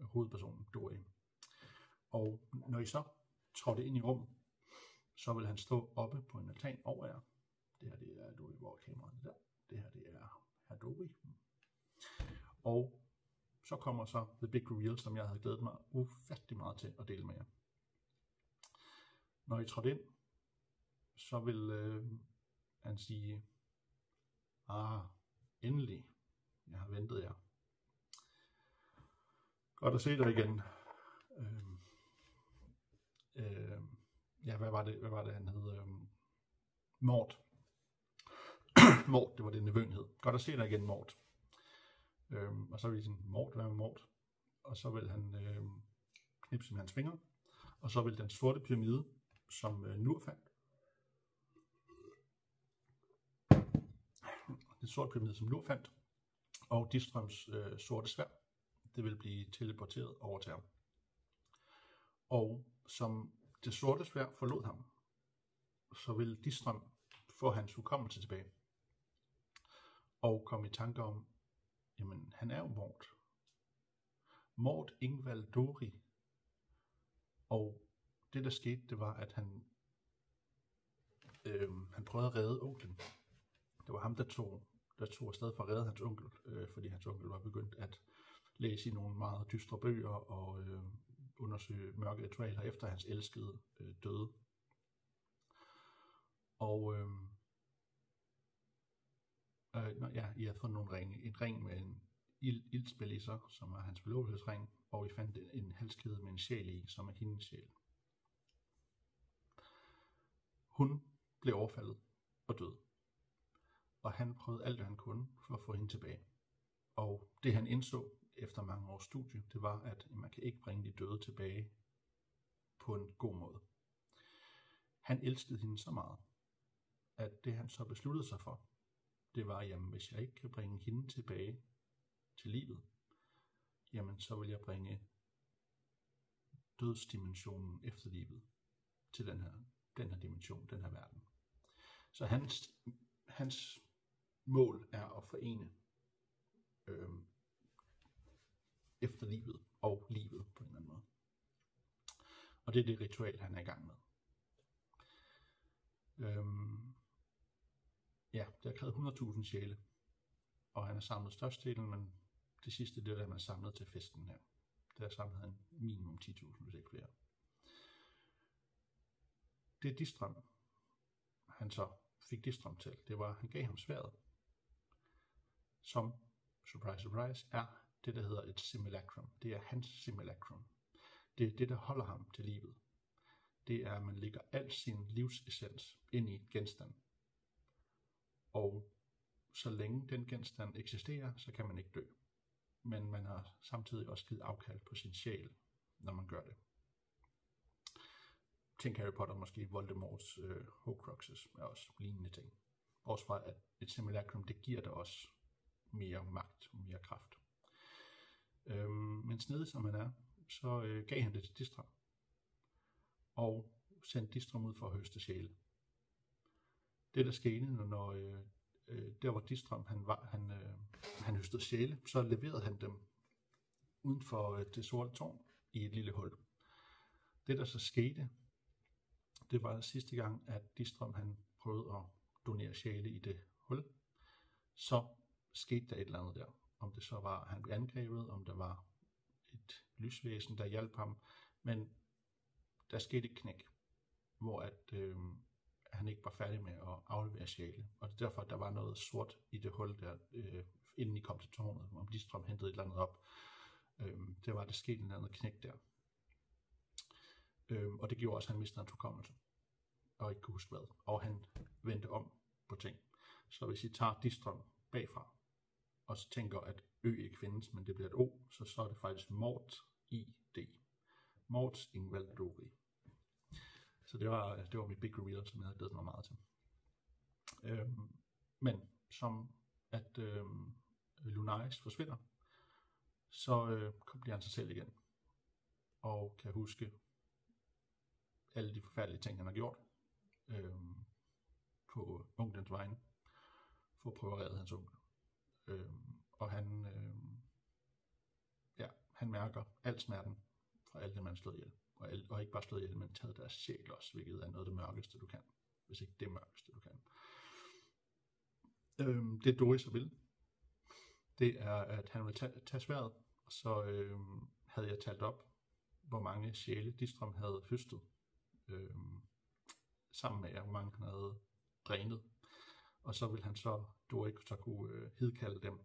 hovedpersonen, Dori. Og når I så trådte ind i rummet, så vil han stå oppe på en altan over jer. Det her det er Dori, hvor kameraet der. Det her det er her Dori. Og så kommer så The Big Reveal, som jeg havde glædet mig ufattelig meget til at dele med jer. Når I trådte ind, så vil han sige, endelig, jeg har ventet jer. Godt at se dig igen. Hvad var det han hed? Mort. Mort, det var det nevøen hed. Godt at se dig igen, Mort. Og så vil sådan, Mort, hvad med Mort? Og så vil han knipse med hans fingre. Og så vil den sorte pyramide, som Nur fandt. Den sorte pyramide, som Nur fandt. Og Distrøms sorte sværd. Det vil blive teleporteret over til ham. Og som det sorte sværd forlod ham, så vil Distrøm få hans hukommelse tilbage. Og komme i tanke om, jamen han er jo Mort. Mort Ingvald Dori. Og det der skete, det var, at han prøvede at redde onklen. Det var ham, der tog afsted for at redde hans onkel, fordi hans onkel var begyndt at læse i nogle meget dystre bøger og undersøge mørke ritualer efter hans elskede døde. Og I har fundet nogle ringe. En ring med en ildspil i sig, som er hans forlovelsesring, og I fandt en halskæde med en sjæl i, som er hendes sjæl. Hun blev overfaldet og død. Og han prøvede alt, hvad han kunne for at få hende tilbage. Og det han indså efter mange års studie, det var, at man kan ikke bringe de døde tilbage på en god måde. Han elskede hende så meget, at det han så besluttede sig for, det var, jamen hvis jeg ikke kan bringe hende tilbage til livet, jamen så vil jeg bringe dødsdimensionen efter livet til den her dimension, den her verden. Så hans mål er at forene efter livet og livet på en eller anden måde. Og det er det ritual, han er i gang med. Ja, det har krævet 100.000 sjæle, og han har samlet størstedelen, men det sidste, det er, at man er samlet til festen her. Der samlede han minimum 10.000, hvis ikke flere. Det Distrem, han så fik Distrem til, det var, at han gav ham sværdet, som, surprise, surprise, er det, der hedder et simulacrum. Det er hans simulacrum. Det er det, der holder ham til livet. Det er, at man lægger al sin livsessens ind i et genstand. Og så længe den genstand eksisterer, så kan man ikke dø. Men man har samtidig også givet afkald på sin sjæl, når man gør det. Tænk Harry Potter, måske Voldemorts Horcruxes, er også lignende ting. Også fra, at et simulacrum, det giver dig også mere magt og mere kraft. Men snedig som han er, så gav han det til Distrem. Og sendte Distrem ud for at høste sjæle. Det der skete, når der hvor Distrem han høstede sjæle, så leverede han dem uden for det sorte tårn i et lille hul. Det der så skete, det var sidste gang, at Distrem han prøvede at donere sjæle i det hul. Så skete der et eller andet der. Om det så var, at han blev angrebet, om der var et lysvæsen, der hjalp ham. Men der skete et knæk, hvor at han ikke var færdig med at aflevere sjæle. Og det er derfor, at der var noget sort i det hul der, inden I kom til tårnet, om Distrem hentede et eller andet op. Det var, der skete en andet knæk der. Og det gjorde også, at han mistede hans hukommelse, og ikke kunne huske hvad. Og han vendte om på ting. Så hvis I tager Distrem bagfra, og så tænker, at Ø ikke findes, men det bliver et O, så er det faktisk Mort I.D. Morts Ingvald Dori. Så det var mit big reveal, som jeg havde glædet mig meget til. Men som at Lunaris forsvinder, så bliver han sig selv igen. Og kan huske alle de forfærdelige ting, han har gjort på onklens vegne, for at prøve at redde hans onkel. Og han mærker al smerten fra alle dem, man slået ihjel. Og ikke bare slået ihjel, men taget deres sjæl også, hvilket er noget af det mørkeste, du kan. Hvis ikke det mørkeste, du kan. Det Doris så vil, det er, at han vil tage sværdet, og så havde jeg talt op, hvor mange sjæle Distrem havde høstet, sammen med hvor mange han havde drænet. Og så vil han Dorik så kunne hidkalde dem.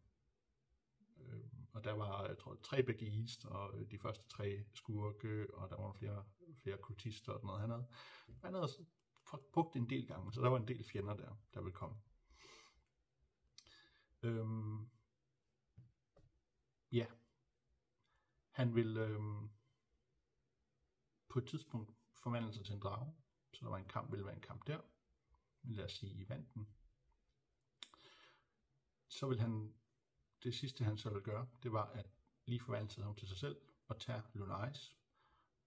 Og der var, jeg tror, 3 Begeist, og de første 3 skurke, og der var flere kultister og sådan noget. Han havde brugt en del gange, så der var en del fjender der ville komme. Ja. Han vil på et tidspunkt forvandle sig til en drage, så der var ville være en kamp der. Men lad os sige, I vandt den. Så vil det sidste han så ville gøre, det var at lige forvandle sig til sig selv og tage Lunaris.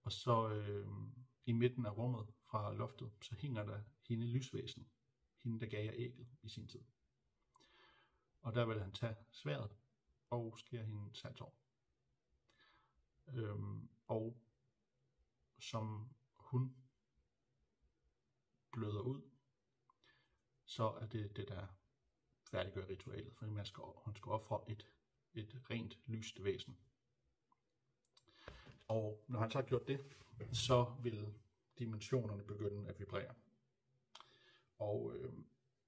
Og så i midten af rummet fra loftet, så hænger der hende lysvæsen. Hende, der gav jer ægget i sin tid. Og der vil han tage sværdet og skære hende saltår. Og som hun bløder ud, så er det der færdiggør ritualet, fordi hun skal ofre et rent lyst væsen. Og når han så har gjort det, så vil dimensionerne begynde at vibrere. Og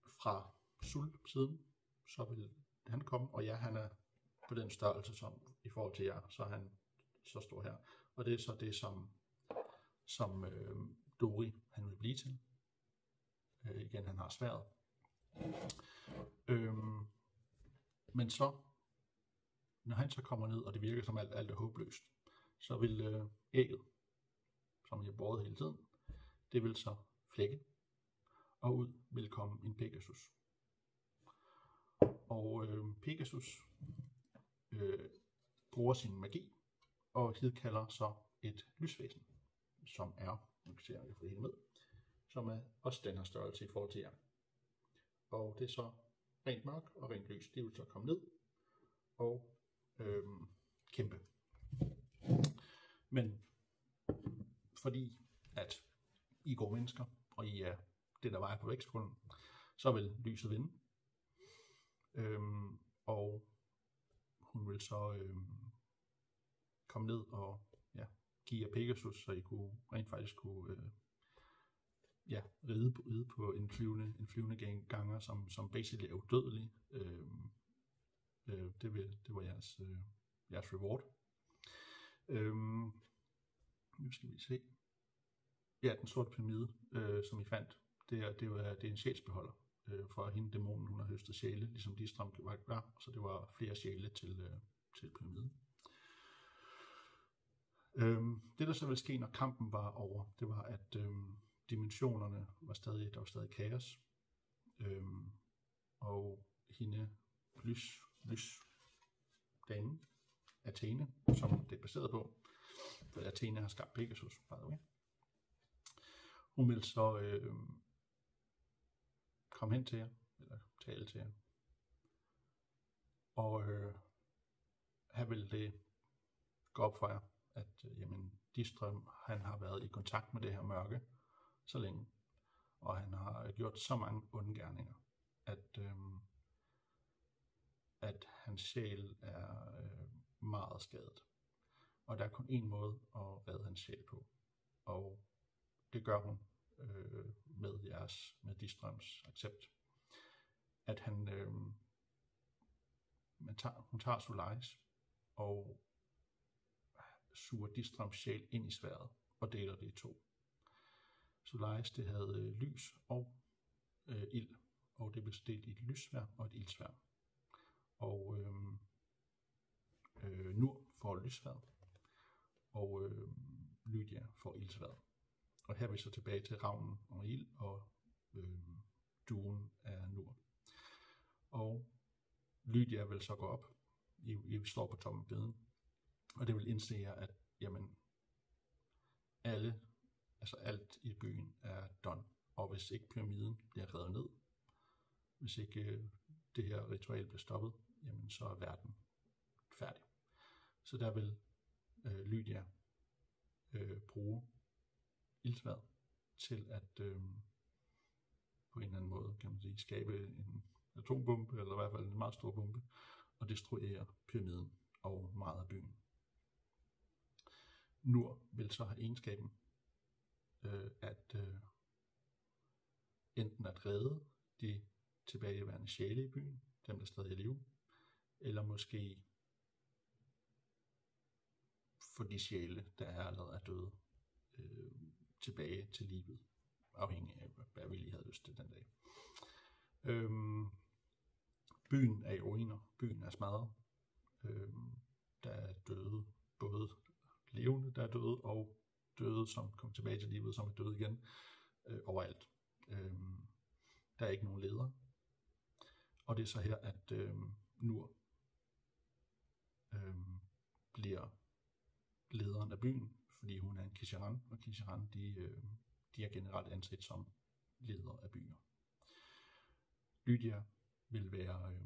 fra Sul-siden, så vil han komme, og ja, han er på den størrelse som i forhold til jer, så er han så stor her. Og det er så det, som Dori han vil blive til. Igen, han har sværdet. Men så, når han så kommer ned, og det virker som alt er håbløst, så vil ægget, som jeg har båret hele tiden, det vil så flække, og ud vil komme en Pegasus. Og Pegasus bruger sin magi, og hidkalder så et lysvæsen, som er, nu kan jeg få det hele med, som er også den her størrelse i forhold til jer. Og det er så rent mørk og rent lys. De vil så komme ned og kæmpe. Men fordi at I går mennesker, og I er det, der vejer på vægtskålen, så vil lyset vinde. Og hun vil så komme ned og give jer Pegasus, så I rent faktisk kunne ride på en flyvende ganger, som basically er udødelig. Det var jeres reward. Nu skal vi se. Ja, den sorte pyramide, som I fandt, det er en sjælsbeholder for hende dæmonen, hun har høstet sjæle, ligesom Distram var, så det var flere sjæle til pyramiden. Det der så ville ske, når kampen var over, det var at dimensionerne der var stadig kaos, og hende lysdamen Athene, som det er baseret på, for Athene har skabt Pegasus, by the way. Hun vil så komme hen til jer, eller tale til jer, og her vil det gå op for jer, at Distram, han har været i kontakt med det her mørke så længe, og han har gjort så mange onde gerninger, at hans sjæl er meget skadet. Og der er kun én måde at redde hans sjæl på, og det gør hun med Distrams accept, at hun tager Solaris og suger Distrams sjæl ind i sværdet og deler det i to. Solaris, det havde lys og ild, og det blev delt i et lyssværd og et ildsværd. Og Nur får lyssværd, og Lydia får ildsværd. Og her er vi så tilbage til ravnen og ild og duen af Nur. Og Lydia vil så gå op. I står på toppen af beden. Og det vil indse jer, at alt i byen er done. Og hvis ikke pyramiden bliver revet ned, hvis ikke det her ritual bliver stoppet, så er verden færdig. Så der vil Lydia bruge ildsværd til at på en eller anden måde, kan man sige, skabe en atombombe, eller i hvert fald en meget stor bombe, og destruere pyramiden og meget af byen. Nur vil så have egenskaben at enten at redde de tilbageværende sjæle i byen, dem der stadig er i live, eller måske få de sjæle, der allerede er døde, tilbage til livet, afhængig af hvad vi lige havde lyst til den dag. Byen er i ruiner, byen er smadret, der er døde, både levende, der er døde, og døde, som kom tilbage til livet, som er døde igen, overalt. Der er ikke nogen leder, og det er så her, at Nur bliver lederen af byen, fordi hun er en Kisharan, og Kisharan, de er generelt anset som leder af byer. Lydia vil være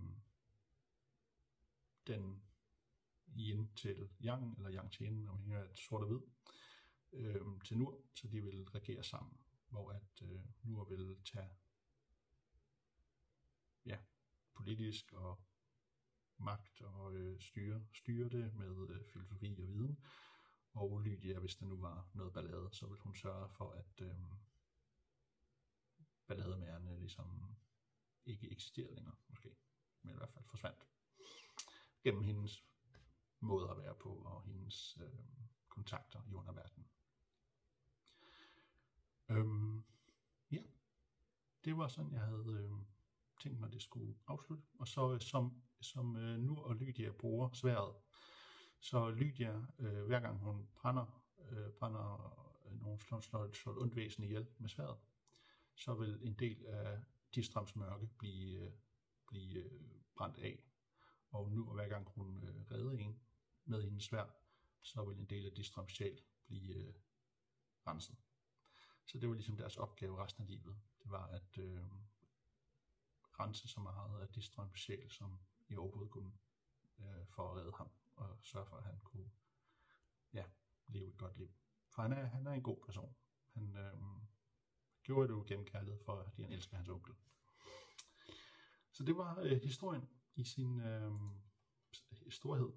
den yin til yang, eller yang til yin, afhængig af sort og hvid, til Nur, så de vil regere sammen, hvor at Nur vil tage politisk og magt og styre det med filosofi og viden, og Lydia, hvis der nu var noget ballade, så vil hun sørge for, at ballademagerne ligesom ikke eksisterede længere, måske, men i hvert fald forsvandt, gennem hendes måde at være på, og hendes kontakter i underverdenen. Det var sådan, jeg havde tænkt mig, det skulle afslutte. Og så som Nur og Lydia bruger sværdet, så Lydia, hver gang hun brænder nogen slår et ondt væsen ihjel med sværdet, så vil en del af Distrams mørke blive brændt af. Og nu, hver gang hun redder en med hendes sværd, så vil en del af Distrams sjæl blive renset. Så det var ligesom deres opgave resten af livet. Det var at rense så meget af Distrams sjæl, som I overhovedet kunne, for at redde ham, og sørge for, at han kunne leve et godt liv For han er en god person. Han gjorde det jo gennem kærlighed, fordi han elsker hans onkel. Så det var historien i sin storhed.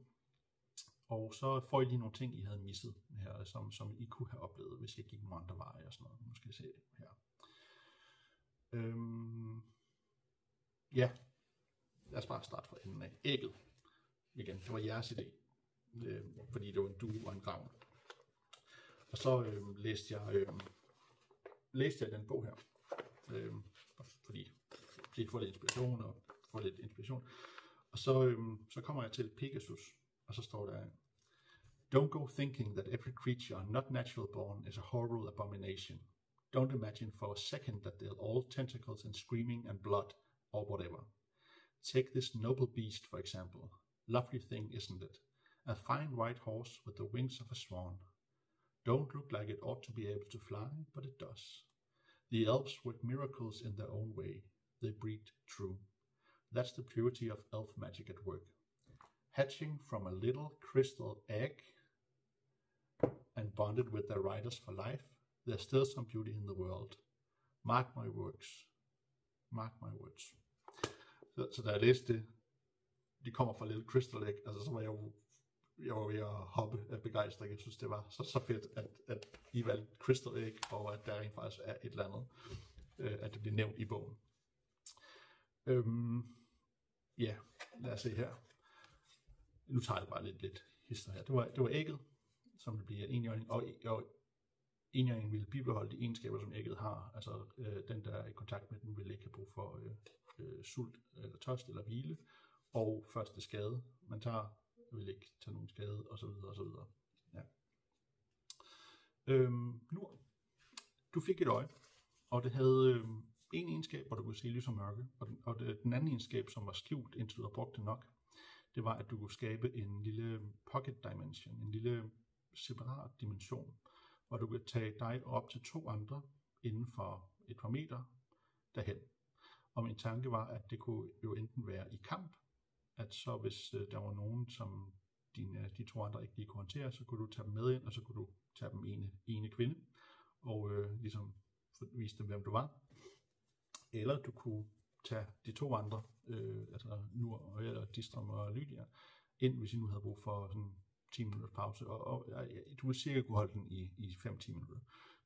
Og så får I lige nogle ting, I havde misset her, som I kunne have oplevet, hvis I gik nogle andre veje og sådan noget. Nu skal I se her. Ja, lad os bare starte fra enden af. Ægget. Igen, det var jeres idé. Fordi det var en due og en ravn. Og så læste jeg den bog her. Fordi jeg får lidt inspiration og får lidt inspiration. Og så kommer jeg til Pegasus, og så står der: Don't go thinking that every creature not natural born is a horrible abomination. Don't imagine for a second that they're all tentacles and screaming and blood or whatever. Take this noble beast, for example. Lovely thing, isn't it? A fine white horse with the wings of a swan. Don't look like it ought to be able to fly, but it does. The elves work miracles in their own way. They breed true. That's the purity of elf magic at work. Hatching from a little crystal egg and bonded with their riders for life, there's still some beauty in the world. Mark my words. Mark my words. Så da jeg læste det, de kommer fra Little Crystal Egg, altså så var jeg var ved at hoppe af begejstring. Jeg synes, det var så fedt, at I valgte Crystal Egg, og at der rent faktisk er et eller andet, at det bliver nævnt i bogen. Ja, lad os se her. Nu tager jeg bare lidt hister her. Det var ægget, som det bliver en enhjørning, og enhjørningen ville bibeholde de egenskaber, som ægget har. Altså den, der er i kontakt med den, vil ikke have brug for sult, eller tørst, eller hvile. Og første skade, man tager, vil ikke tage nogen skade, og så videre, og så videre. Ja. Nu, du fik et øje, og det havde en egenskab, hvor du kunne se lys og mørke, og den anden egenskab, som var skjult, indtil du havde brugt det nok, det var, at du kunne skabe en lille pocket dimension, en lille separat dimension, hvor du kan tage dig op til 2 andre inden for et par meter derhen. Og min tanke var, at det kunne jo enten være i kamp, at så hvis der var nogen, som de 2 andre ikke lige kunne håndtere, så kunne du tage dem med ind, og så kunne du tage dem ene kvinde, og ligesom vise dem, hvem du var. Eller du kunne tage de 2 andre, altså Nur eller Distram og Lydia, ind, hvis I nu havde brug for sådan 10 minutters pause, og du ville cirka kunne holde den i 5-10 minutter.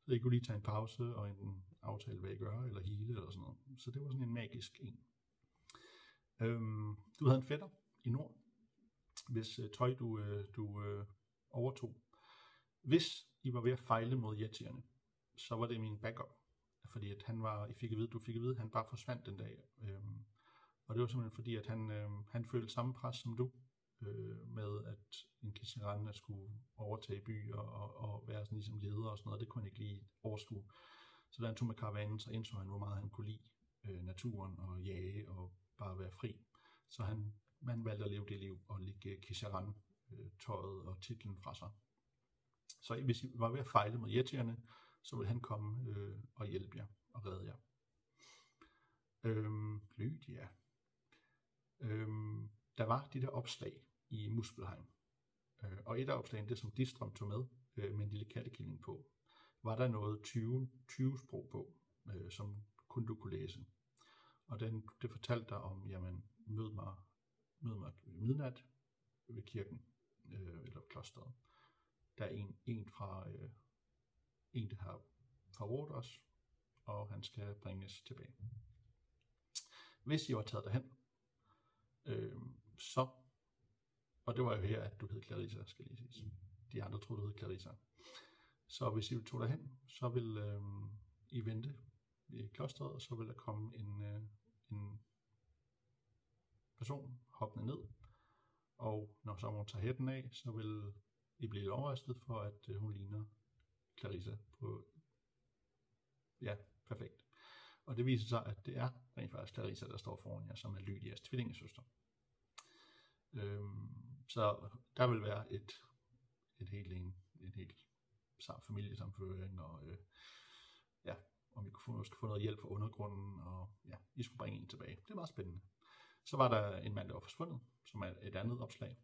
Så I kunne lige tage en pause og enten aftale, hvad I gør, eller hele, eller sådan noget. Så det var sådan en magisk en. Du havde en fætter i nord, hvis tøj du overtog. Hvis I var ved at fejle mod yetierne, så var det min backup. Fordi at du fik at vide, at han bare forsvandt den dag. Og det var simpelthen fordi, at han følte samme pres som du, med at en Kishiran skulle overtage by og være sådan ligesom leder og sådan noget. Det kunne han ikke lige overskue. Så da han tog med karavanen, så indså han, hvor meget han kunne lide naturen og jage og bare være fri. Så man valgte at leve det liv og lægge Kishiran tøjet og titlen fra sig. Så hvis I var ved at fejle mod yetierne, så vil han komme og hjælpe jer og redde jer. Lydia. Der var de der opslag i Muspelheim. Og et af opslagene, det som Distram tog med en lille kattekilling på, var der noget 20 sprog på, som kun du kunne læse. Og det fortalte dig om, jamen, mød mig midnat ved kirken, eller klosteret. Der er en fra en, der har forrådt os, og han skal bringes tilbage. Hvis I var taget derhen, så, og det var jo her, at du hed Clarissa, skal lige sige. De andre troede, du hed Clarissa. Så hvis I tog derhen, så vil I vente i klosteret, og så vil der komme en person hoppende ned, og når så hun tager hætten af, så vil I blive lidt overrasket for, at hun ligner Clarissa på, ja, perfekt. Og det viser sig, at det er rent faktisk Clarissa, der står foran jer, som er Lydias tvillingesøster. Så der vil være et helt familiesamføring, og ja, om I kunne få noget hjælp fra undergrunden, og ja, I skulle bringe en tilbage. Det er meget spændende. Så var der en mand, der var forsvundet, som er et andet opslag.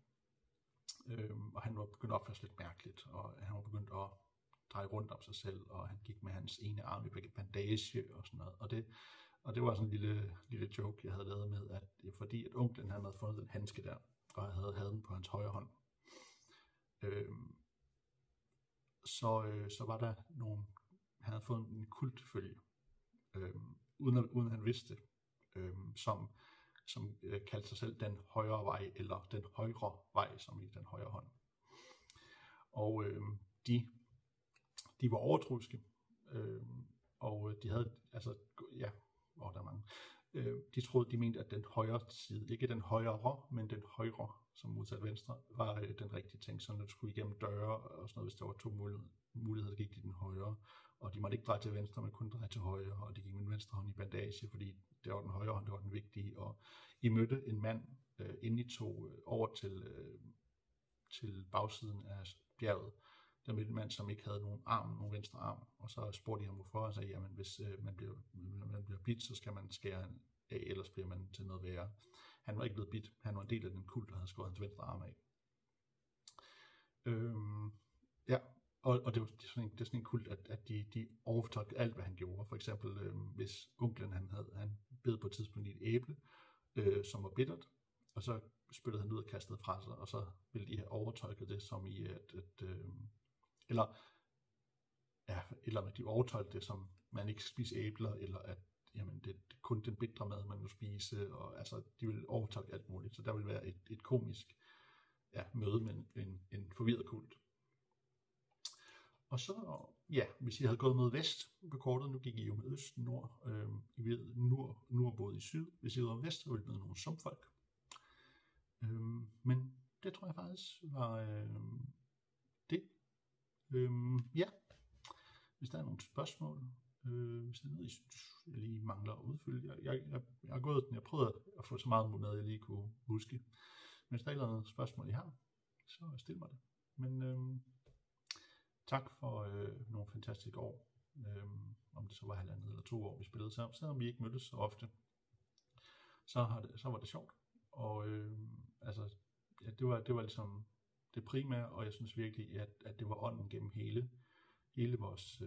Og han var begyndt at opføre sig lidt mærkeligt, og han var begyndt at dreje rundt om sig selv, og han gik med hans ene arm i bandage og sådan noget. Og det var sådan en lille joke, jeg havde lavet med, at fordi at onklen han havde fundet den handske der, og havde den på hans højre hånd, så var der han havde fået en kultfølge, uden han vidste det, som kaldte sig selv den højre vej, eller den højre vej, som i den højre hånd. Og de var overtroiske, og de havde, der er mange. De mente, at den højre side, ikke den højre, men den højre, som modsat venstre, var den rigtige ting, så når du skulle igennem døre og sådan noget, hvis der var 2 muligheder, gik de den højre, og de måtte ikke dreje til venstre, men kun dreje til højre, og de gik med den venstre hånd i bandage, fordi det var den højre hånd, det var den vigtige, og I mødte en mand, inden I tog over til bagsiden af bjerget. Der mødte en mand, som ikke havde nogen venstre arm, og så spurgte de ham hvorfor, og sagde, jamen hvis man bliver bidt, så skal man skære af, ellers bliver man til noget værre. Han var ikke blevet bidt, han var en del af den kult, der havde skåret hans venstre arm af. Og det er sådan en kult, at de overfortolkede alt, hvad han gjorde. For eksempel, hvis onklen han bed på et tidspunkt i et æble, som var bittert, og så spyttede han ud og kastede fra sig, og så ville de have overtolket det som i, eller at de overtolkede det som, man ikke spiser æbler, eller at jamen, det er kun den bitre mad, man må spise, og altså, de ville overtolke alt muligt, så der ville være et komisk møde med en forvirret kult. Og så, hvis I havde gået mod vest på kortet, nu gik I jo med øst, nord, I ved, nordbåd i syd. Hvis I var vest, så ville det blive nogle sumpfolk. Men det tror jeg faktisk var det. Hvis der er nogle spørgsmål, hvis der er noget, jeg lige mangler at udfylde. Jeg har gået den, jeg prøvede at få så meget med, jeg lige kunne huske. Men hvis der er noget spørgsmål, I har, så stil mig det. Men tak for nogle fantastiske år. Om det så var 1,5 eller 2 år, vi spillede sammen. Selvom vi ikke mødtes så ofte, så var det sjovt. Og det var ligesom det primære, og jeg synes virkelig, at det var ånden gennem hele vores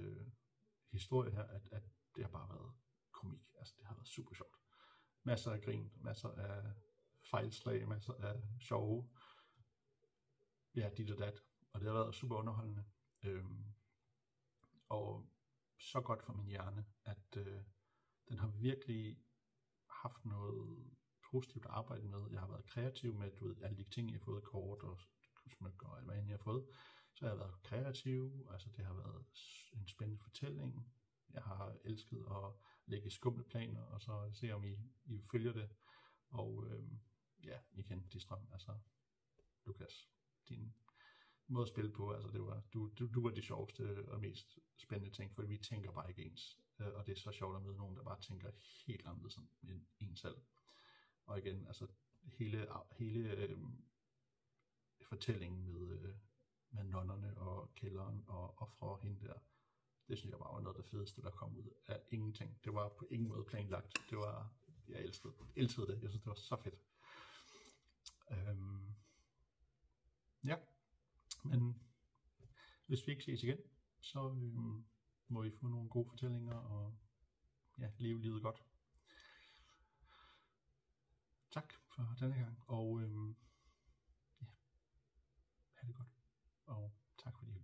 historie her, at det har bare været komik. Altså det har været super sjovt. Masser af grin, masser af fejlslag, masser af sjove, dit og dat. Og det har været super underholdende. Og så godt for min hjerne, at den har virkelig haft noget positivt at arbejde med. Jeg har været kreativ med, alle de ting, jeg har fået, kort og smykker og alt hvad jeg har fået. Så jeg har været kreativ, altså det har været en spændende fortælling. Jeg har elsket at lægge skumle planer, og så se om I følger det. Og igen, Distrøm, altså Lukas, din måde at spille på, altså det var, du var det sjoveste og mest spændende ting, for vi tænker bare ikke ens. Og det er så sjovt at møde nogen, der bare tænker helt anderledes end en selv. Og igen, altså hele fortællingen med nonnerne og kælderen og fra hende der, det synes jeg bare var noget af det fedeste, der kom ud af ingenting. Det var på ingen måde planlagt. Jeg elskede det. Jeg synes, det var så fedt. Men hvis vi ikke ses igen, så må I få nogle gode fortællinger og leve livet godt. Tak for denne gang, og ha' det godt, og tak fordi I